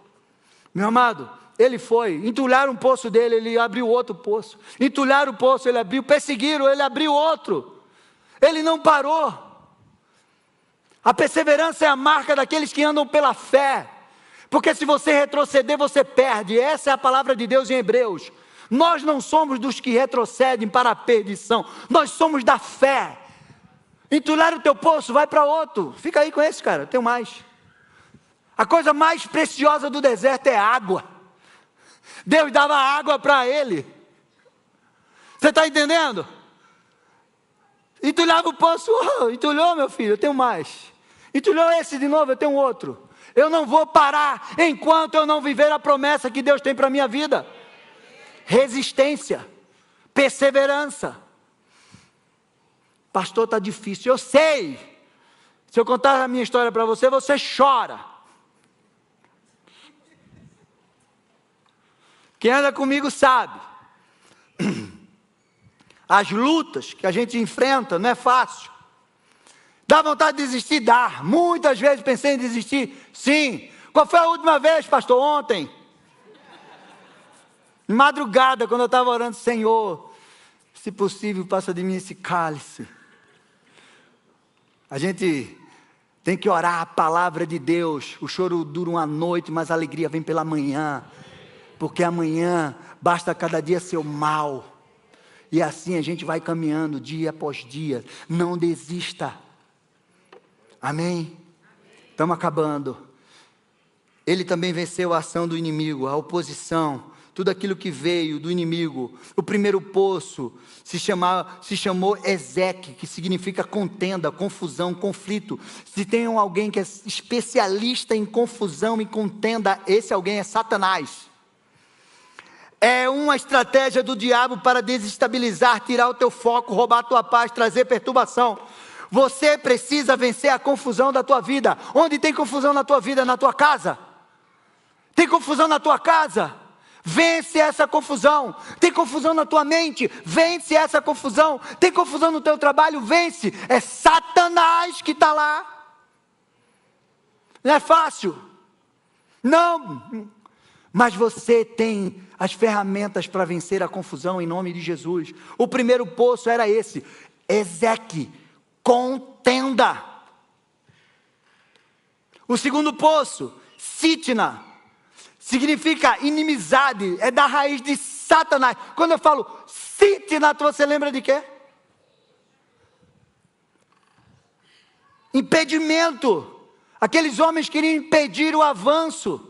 Meu amado, ele foi. Entulharam um poço dele, ele abriu outro poço. Entulharam o poço, ele abriu. Perseguiram, ele abriu outro. Ele não parou. A perseverança é a marca daqueles que andam pela fé. Porque se você retroceder, você perde. Essa é a palavra de Deus em Hebreus. Nós não somos dos que retrocedem para a perdição. Nós somos da fé. Entulhar o teu poço, vai para outro. Fica aí com esse, cara, tem mais. A coisa mais preciosa do deserto é água. Deus dava água para ele. Você está entendendo? Entulhava o poço. Entulhou, meu filho, eu tenho mais. Entulhou esse de novo, eu tenho outro. Eu não vou parar enquanto eu não viver a promessa que Deus tem para a minha vida. Resistência, perseverança. Pastor, está difícil, eu sei. Se eu contar a minha história para você, você chora. Quem anda comigo sabe. As lutas que a gente enfrenta não é fácil. Dá vontade de desistir? Dá. Muitas vezes pensei em desistir. Sim. Qual foi a última vez, pastor? Ontem. De madrugada, quando eu estava orando, Senhor, se possível, passa de mim esse cálice. A gente tem que orar a palavra de Deus. O choro dura uma noite, mas a alegria vem pela manhã. Porque amanhã basta cada dia seu mal. E assim a gente vai caminhando dia após dia. Não desista. Amém? Estamos acabando. Ele também venceu a ação do inimigo, a oposição, tudo aquilo que veio do inimigo. O primeiro poço se chamou Ezeque, que significa contenda, confusão, conflito. Se tem alguém que é especialista em confusão e contenda, esse alguém é Satanás. É uma estratégia do diabo para desestabilizar, tirar o teu foco, roubar a tua paz, trazer perturbação. Você precisa vencer a confusão da tua vida. Onde tem confusão na tua vida? Na tua casa. Tem confusão na tua casa? Vence essa confusão. Tem confusão na tua mente? Vence essa confusão. Tem confusão no teu trabalho? Vence. É Satanás que está lá. Não é fácil. Não. Mas você tem as ferramentas para vencer a confusão em nome de Jesus. O primeiro poço era esse: Ezeque, contenda. O segundo poço, Sitna, significa inimizade, é da raiz de Satanás. Quando eu falo Sitna, você lembra de quê? Impedimento. Aqueles homens queriam impedir o avanço.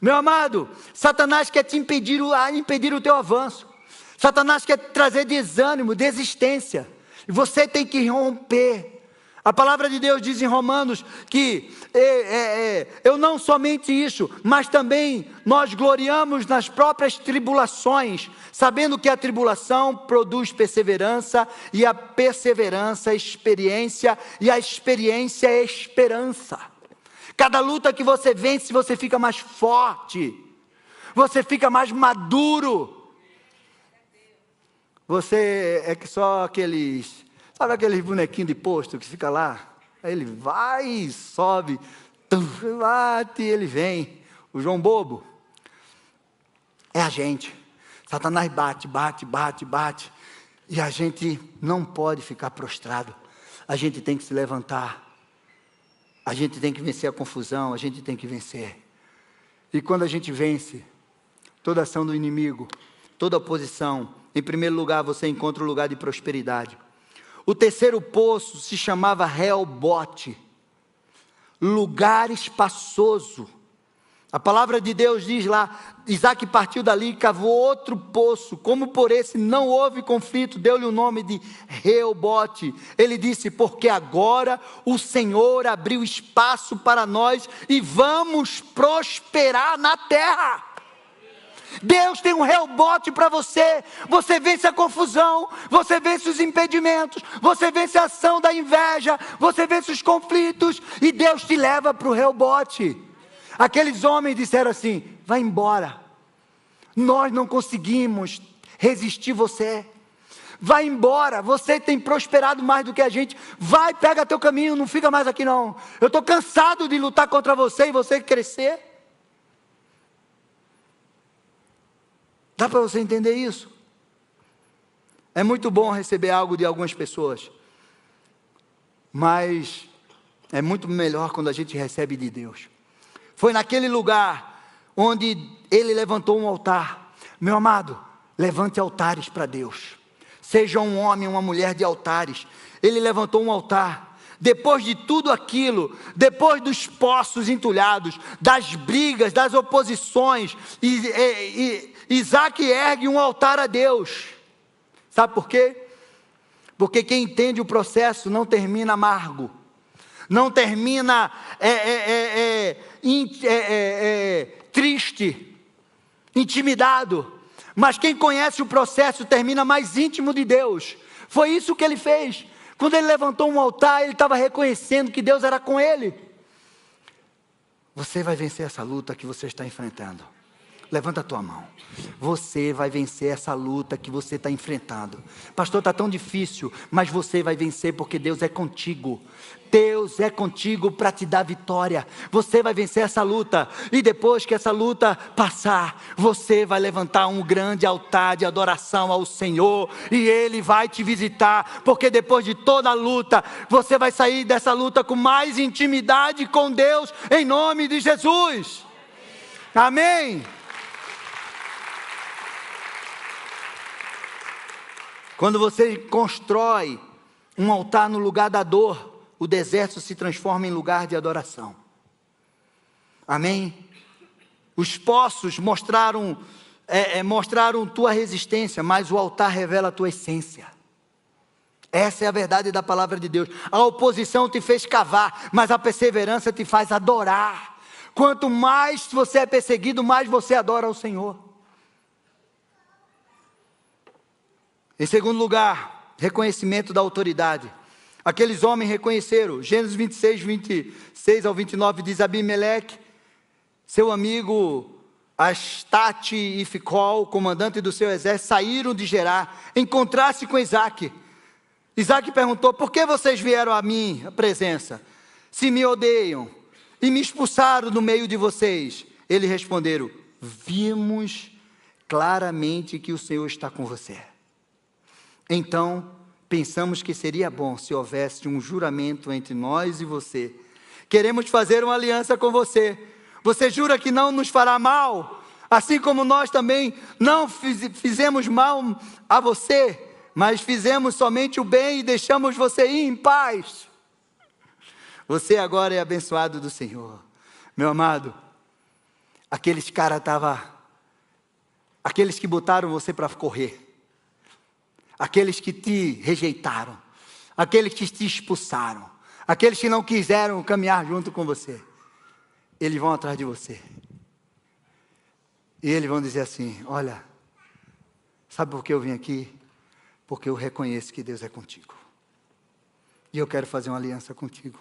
Meu amado, Satanás quer te impedir o teu avanço. Satanás quer trazer desânimo, desistência. E você tem que romper. A palavra de Deus diz em Romanos que eu não somente isso, mas também nós gloriamos nas próprias tribulações, sabendo que a tribulação produz perseverança, e a perseverança é experiência, e a experiência é esperança. Cada luta que você vence, você fica mais forte, você fica mais maduro. Você é que só aqueles... Sabe aqueles bonequinhos de posto que fica lá? Aí ele vai, sobe, bate, ele vem. O João Bobo é a gente. Satanás bate. E a gente não pode ficar prostrado. A gente tem que se levantar. A gente tem que vencer a confusão, a gente tem que vencer. E quando a gente vence toda ação do inimigo, toda oposição, em primeiro lugar você encontra o lugar de prosperidade. O terceiro poço se chamava Reobote, lugar espaçoso. A palavra de Deus diz lá, Isaac partiu dali e cavou outro poço, como por esse não houve conflito, deu-lhe o nome de Reobote. Ele disse, porque agora o Senhor abriu espaço para nós e vamos prosperar na terra. Deus tem um Reobote para você. Você vence a confusão, você vence os impedimentos, você vence a ação da inveja, você vence os conflitos, e Deus te leva para o Reobote. Aqueles homens disseram assim, vai embora, nós não conseguimos resistir você, vai embora, você tem prosperado mais do que a gente, vai, pega teu caminho, não fica mais aqui não, eu estou cansado de lutar contra você e você crescer. Dá para você entender isso? É muito bom receber algo de algumas pessoas, mas é muito melhor quando a gente recebe de Deus. Foi naquele lugar onde ele levantou um altar. Meu amado, levante altares para Deus. Seja um homem, uma mulher de altares. Ele levantou um altar. Depois de tudo aquilo, depois dos poços entulhados, das brigas, das oposições, Isaac ergue um altar a Deus. Sabe por quê? Porque quem entende o processo não termina amargo, não termina triste, intimidado, mas quem conhece o processo termina mais íntimo de Deus. Foi isso que ele fez. Quando ele levantou um altar, ele estava reconhecendo que Deus era com ele. Você vai vencer essa luta que você está enfrentando. Levanta a tua mão. Você vai vencer essa luta que você está enfrentando. Pastor, está tão difícil, mas você vai vencer porque Deus é contigo. Deus é contigo para te dar vitória. Você vai vencer essa luta. E depois que essa luta passar, você vai levantar um grande altar de adoração ao Senhor. E Ele vai te visitar. Porque depois de toda a luta, você vai sair dessa luta com mais intimidade com Deus. Em nome de Jesus. Amém. Quando você constrói um altar no lugar da dor, o deserto se transforma em lugar de adoração. Amém? Os poços mostraram tua resistência, mas o altar revela a tua essência. Essa é a verdade da palavra de Deus. A oposição te fez cavar, mas a perseverança te faz adorar. Quanto mais você é perseguido, mais você adora ao Senhor. Em segundo lugar, reconhecimento da autoridade. Aqueles homens reconheceram. Gênesis 26, 26 ao 29 diz: Abimeleque, seu amigo Astate e Ficol, comandante do seu exército, saíram de Gerar, encontrar-se com Isaac. Isaac perguntou: por que vocês vieram a minha presença, se me odeiam e me expulsaram do meio de vocês? Eles responderam: vimos claramente que o Senhor está com você. Então, pensamos que seria bom se houvesse um juramento entre nós e você. Queremos fazer uma aliança com você. Você jura que não nos fará mal? Assim como nós também não fizemos mal a você, mas fizemos somente o bem e deixamos você ir em paz. Você agora é abençoado do Senhor. Meu amado, aqueles que botaram você para correr, aqueles que te rejeitaram, aqueles que te expulsaram, aqueles que não quiseram caminhar junto com você, eles vão atrás de você. E eles vão dizer assim: olha, sabe por que eu vim aqui? Porque eu reconheço que Deus é contigo. E eu quero fazer uma aliança contigo.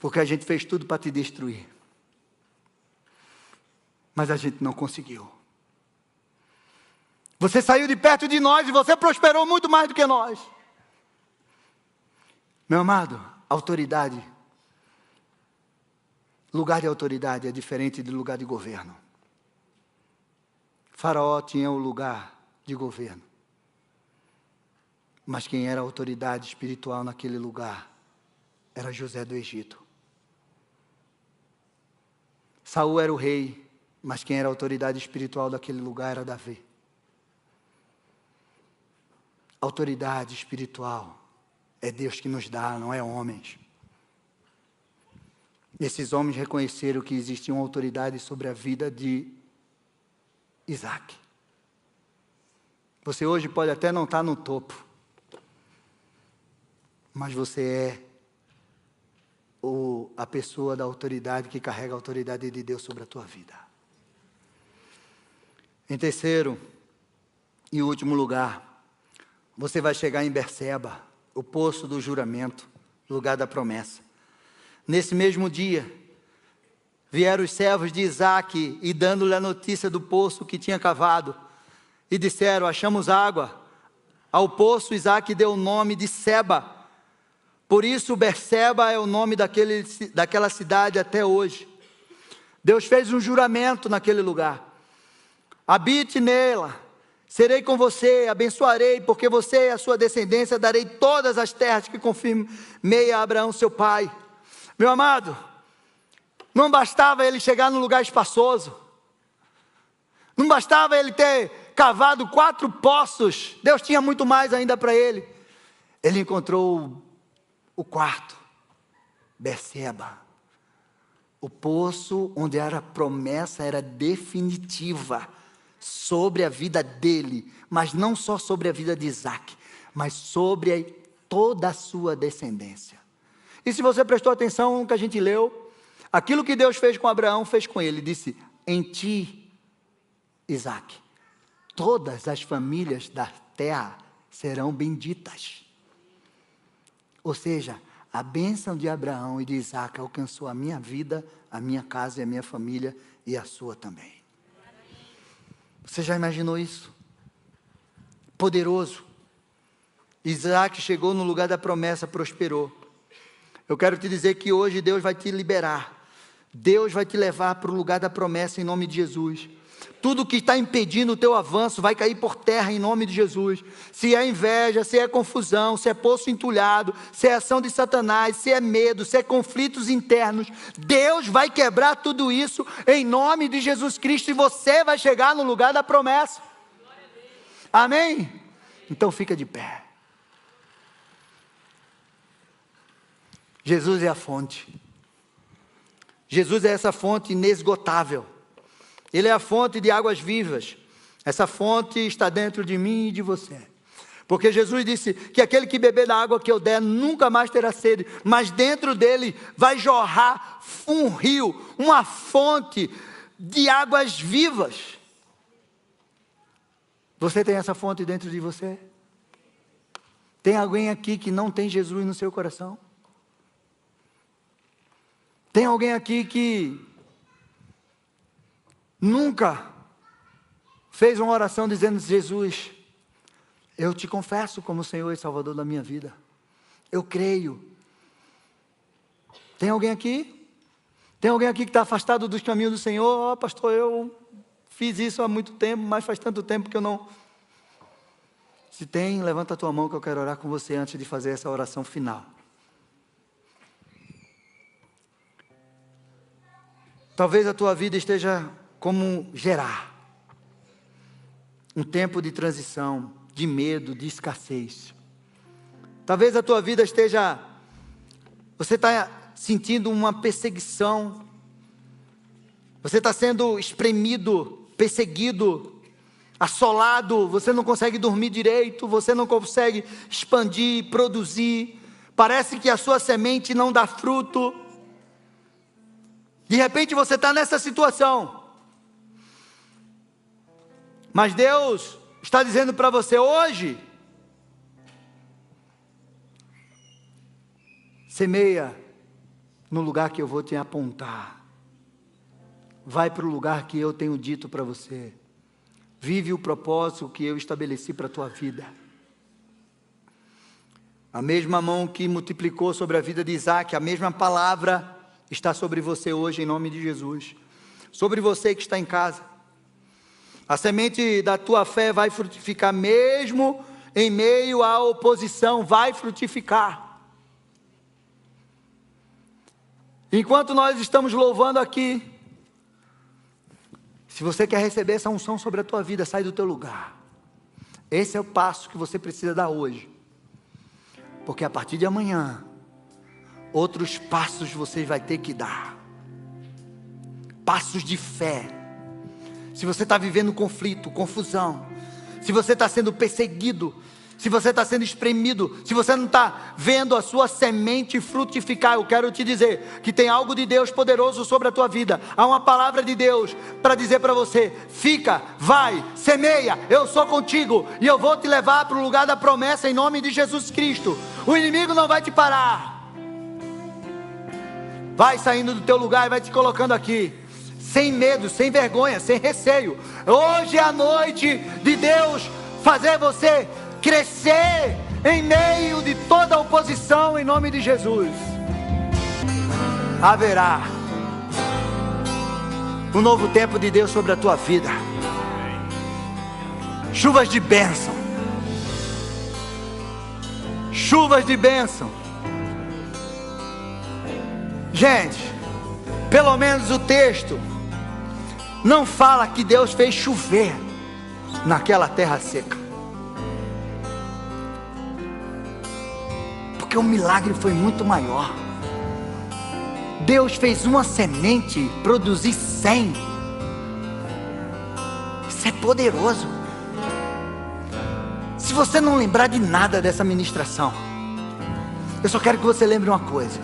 Porque a gente fez tudo para te destruir. Mas a gente não conseguiu. Você saiu de perto de nós e você prosperou muito mais do que nós. Meu amado, autoridade. Lugar de autoridade é diferente de lugar de governo. Faraó tinha o lugar de governo. Mas quem era a autoridade espiritual naquele lugar era José do Egito. Saul era o rei, mas quem era a autoridade espiritual daquele lugar era Davi. Autoridade espiritual é Deus que nos dá, não é homens. Esses homens reconheceram que existia uma autoridade sobre a vida de Isaac. Você hoje pode até não estar no topo, mas você é a pessoa da autoridade que carrega a autoridade de Deus sobre a tua vida. Em terceiro e último lugar, você vai chegar em Berseba, o poço do juramento, lugar da promessa. Nesse mesmo dia, vieram os servos de Isaac e dando-lhe a notícia do poço que tinha cavado. E disseram: achamos água. Ao poço Isaac deu o nome de Seba. Por isso Berseba é o nome daquela cidade até hoje. Deus fez um juramento naquele lugar. Habite nela. Serei com você, abençoarei, porque você e a sua descendência darei todas as terras que confirmei a Abraão seu pai. Meu amado, não bastava ele chegar num lugar espaçoso, não bastava ele ter cavado 4 poços, Deus tinha muito mais ainda para ele. Ele encontrou o quarto, Berseba, o poço onde a promessa era definitiva sobre a vida dele, mas não só sobre a vida de Isaac, mas sobre toda a sua descendência. E se você prestou atenção no que a gente leu, aquilo que Deus fez com Abraão, fez com ele. Disse: em ti, Isaac, todas as famílias da terra serão benditas. Ou seja, a bênção de Abraão e de Isaac alcançou a minha vida, a minha casa e a minha família e a sua também. Você já imaginou isso? Poderoso. Isaac chegou no lugar da promessa, prosperou. Eu quero te dizer que hoje Deus vai te liberar. Deus vai te levar para o lugar da promessa em nome de Jesus. Tudo que está impedindo o teu avanço vai cair por terra em nome de Jesus. Se é inveja, se é confusão, se é poço entulhado, se é ação de Satanás, se é medo, se é conflitos internos, Deus vai quebrar tudo isso em nome de Jesus Cristo e você vai chegar no lugar da promessa. Amém? Então fica de pé. Jesus é a fonte. Jesus é essa fonte inesgotável. Ele é a fonte de águas vivas. Essa fonte está dentro de mim e de você. Porque Jesus disse que aquele que beber da água que eu der nunca mais terá sede, mas dentro dele vai jorrar um rio, uma fonte de águas vivas. Você tem essa fonte dentro de você? Tem alguém aqui que não tem Jesus no seu coração? Tem alguém aqui que nunca fez uma oração dizendo: Jesus, eu te confesso como Senhor e Salvador da minha vida. Eu creio. Tem alguém aqui? Tem alguém aqui que está afastado dos caminhos do Senhor? Pastor, eu fiz isso há muito tempo, mas faz tanto tempo que eu não... Se tem, levanta a tua mão que eu quero orar com você antes de fazer essa oração final. Talvez a tua vida esteja como Gerar. Um tempo de transição, de medo, de escassez. Talvez a tua vida esteja... Você está sentindo uma perseguição. Você está sendo espremido, perseguido, assolado. Você não consegue dormir direito. Você não consegue expandir, produzir. Parece que a sua semente não dá fruto. De repente você está nessa situação. Mas Deus está dizendo para você hoje: semeia no lugar que eu vou te apontar. Vai para o lugar que eu tenho dito para você. Vive o propósito que eu estabeleci para a tua vida. A mesma mão que multiplicou sobre a vida de Isaac, a mesma palavra está sobre você hoje, em nome de Jesus. Sobre você que está em casa. A semente da tua fé vai frutificar mesmo em meio à oposição, vai frutificar. Enquanto nós estamos louvando aqui, se você quer receber essa unção sobre a tua vida, sai do teu lugar. Esse é o passo que você precisa dar hoje. Porque a partir de amanhã, outros passos você vai ter que dar. Passos de fé. Se você está vivendo conflito, confusão, se você está sendo perseguido, se você está sendo espremido, se você não está vendo a sua semente frutificar, eu quero te dizer que tem algo de Deus poderoso sobre a tua vida. Há uma palavra de Deus para dizer para você: fica, vai, semeia, eu sou contigo e eu vou te levar para o lugar da promessa em nome de Jesus Cristo. O inimigo não vai te parar. Vai saindo do teu lugar e vai te colocando aqui, sem medo, sem vergonha, sem receio. Hoje é a noite de Deus fazer você crescer em meio de toda a oposição em nome de Jesus. Haverá um novo tempo de Deus sobre a tua vida. Chuvas de bênção. Chuvas de bênção. Gente, pelo menos o texto não fala que Deus fez chover naquela terra seca. Porque o milagre foi muito maior. Deus fez uma semente produzir 100. Isso é poderoso. Se você não lembrar de nada dessa ministração, eu só quero que você lembre uma coisa: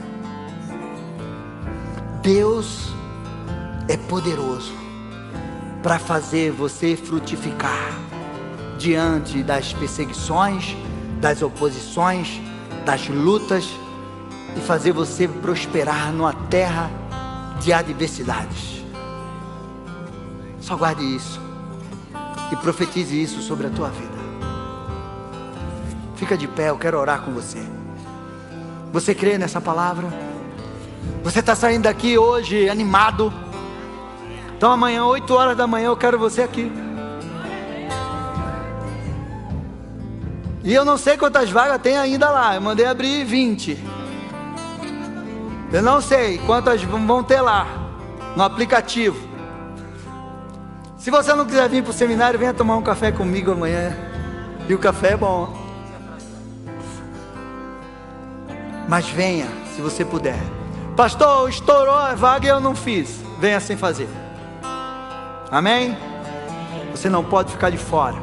Deus é poderoso para fazer você frutificar diante das perseguições, das oposições, das lutas, e fazer você prosperar numa terra de adversidades. Só guarde isso e profetize isso sobre a tua vida. Fica de pé, eu quero orar com você. Você crê nessa palavra? Você está saindo daqui hoje animado? Então amanhã, 8 horas da manhã, eu quero você aqui. E eu não sei quantas vagas tem ainda lá. Eu mandei abrir 20. Eu não sei quantas vão ter lá no aplicativo. Se você não quiser vir para o seminário, venha tomar um café comigo amanhã. E o café é bom. Mas venha, se você puder. Pastor, estourou a vaga e eu não fiz. Venha sem fazer. Amém? Você não pode ficar de fora.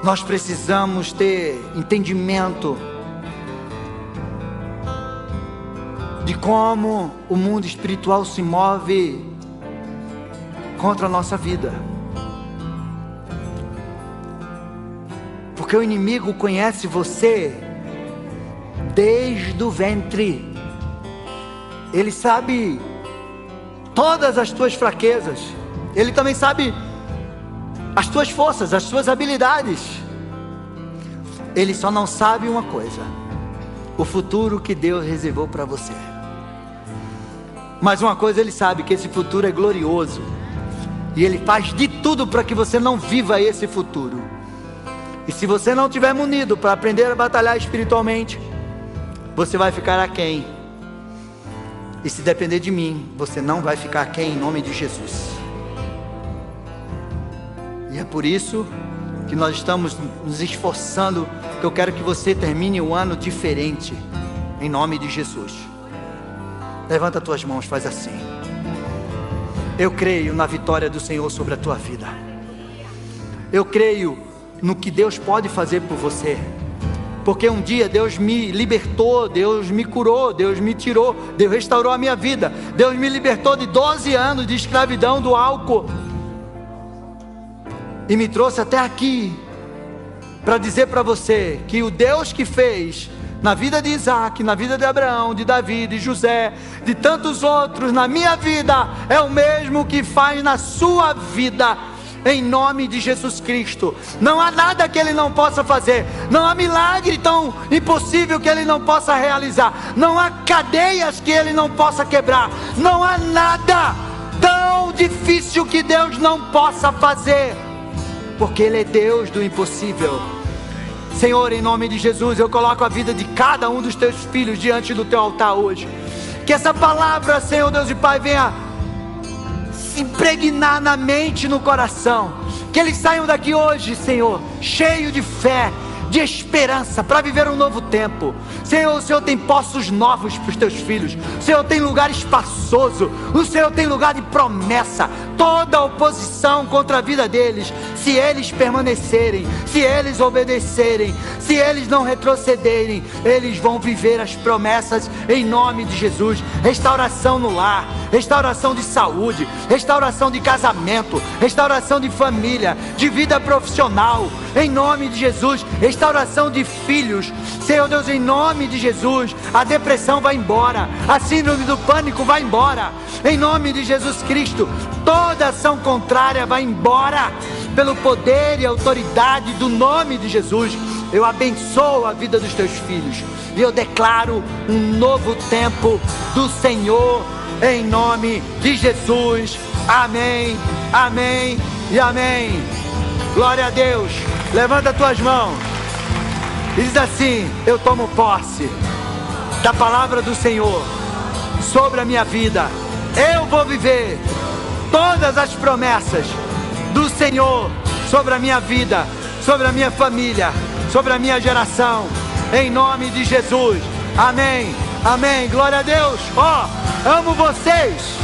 Nós precisamos ter entendimento de como o mundo espiritual se move contra a nossa vida. Porque o inimigo conhece você desde o ventre. Ele sabe todas as tuas fraquezas. Ele também sabe as tuas forças, as tuas habilidades. Ele só não sabe uma coisa: o futuro que Deus reservou para você. Mas uma coisa ele sabe, que esse futuro é glorioso. E ele faz de tudo para que você não viva esse futuro. E se você não estiver munido para aprender a batalhar espiritualmente, você vai ficar aquém. E se depender de mim, você não vai ficar aquém em nome de Jesus. E é por isso que nós estamos nos esforçando, que eu quero que você termine o ano diferente, em nome de Jesus. Levanta as tuas mãos, faz assim. Eu creio na vitória do Senhor sobre a tua vida. Eu creio no que Deus pode fazer por você. Porque um dia Deus me libertou, Deus me curou, Deus me tirou, Deus restaurou a minha vida. Deus me libertou de 12 anos de escravidão do álcool. E me trouxe até aqui para dizer para você que o Deus que fez na vida de Isaac, na vida de Abraão, de Davi, de José, de tantos outros, na minha vida, é o mesmo que faz na sua vida, em nome de Jesus Cristo. Não há nada que Ele não possa fazer, não há milagre tão impossível que Ele não possa realizar, não há cadeias que Ele não possa quebrar, não há nada tão difícil que Deus não possa fazer, porque Ele é Deus do impossível. Senhor, em nome de Jesus, eu coloco a vida de cada um dos teus filhos diante do teu altar hoje. Que essa palavra, Senhor Deus e Pai, venha se impregnar na mente e no coração. Que eles saiam daqui hoje, Senhor, cheio de fé, de esperança, para viver um novo tempo. Senhor, o Senhor tem poços novos para os teus filhos. O Senhor tem lugar espaçoso. O Senhor tem lugar de promessa. Toda oposição contra a vida deles, se eles permanecerem, se eles obedecerem, se eles não retrocederem, eles vão viver as promessas em nome de Jesus. Restauração no lar, restauração de saúde, restauração de casamento, restauração de família, de vida profissional, em nome de Jesus. Restauração de filhos, Senhor Deus, em nome de Jesus. A depressão vai embora, a síndrome do pânico vai embora, em nome de Jesus Cristo. Toda ação contrária vai embora, pelo poder e autoridade do nome de Jesus. Eu abençoo a vida dos teus filhos, e eu declaro um novo tempo do Senhor, em nome de Jesus. Amém, amém e amém. Glória a Deus. Levanta as tuas mãos e diz assim: eu tomo posse da palavra do Senhor sobre a minha vida. Eu vou viver todas as promessas do Senhor sobre a minha vida, sobre a minha família, sobre a minha geração, em nome de Jesus. Amém, amém. Glória a Deus. Amo vocês.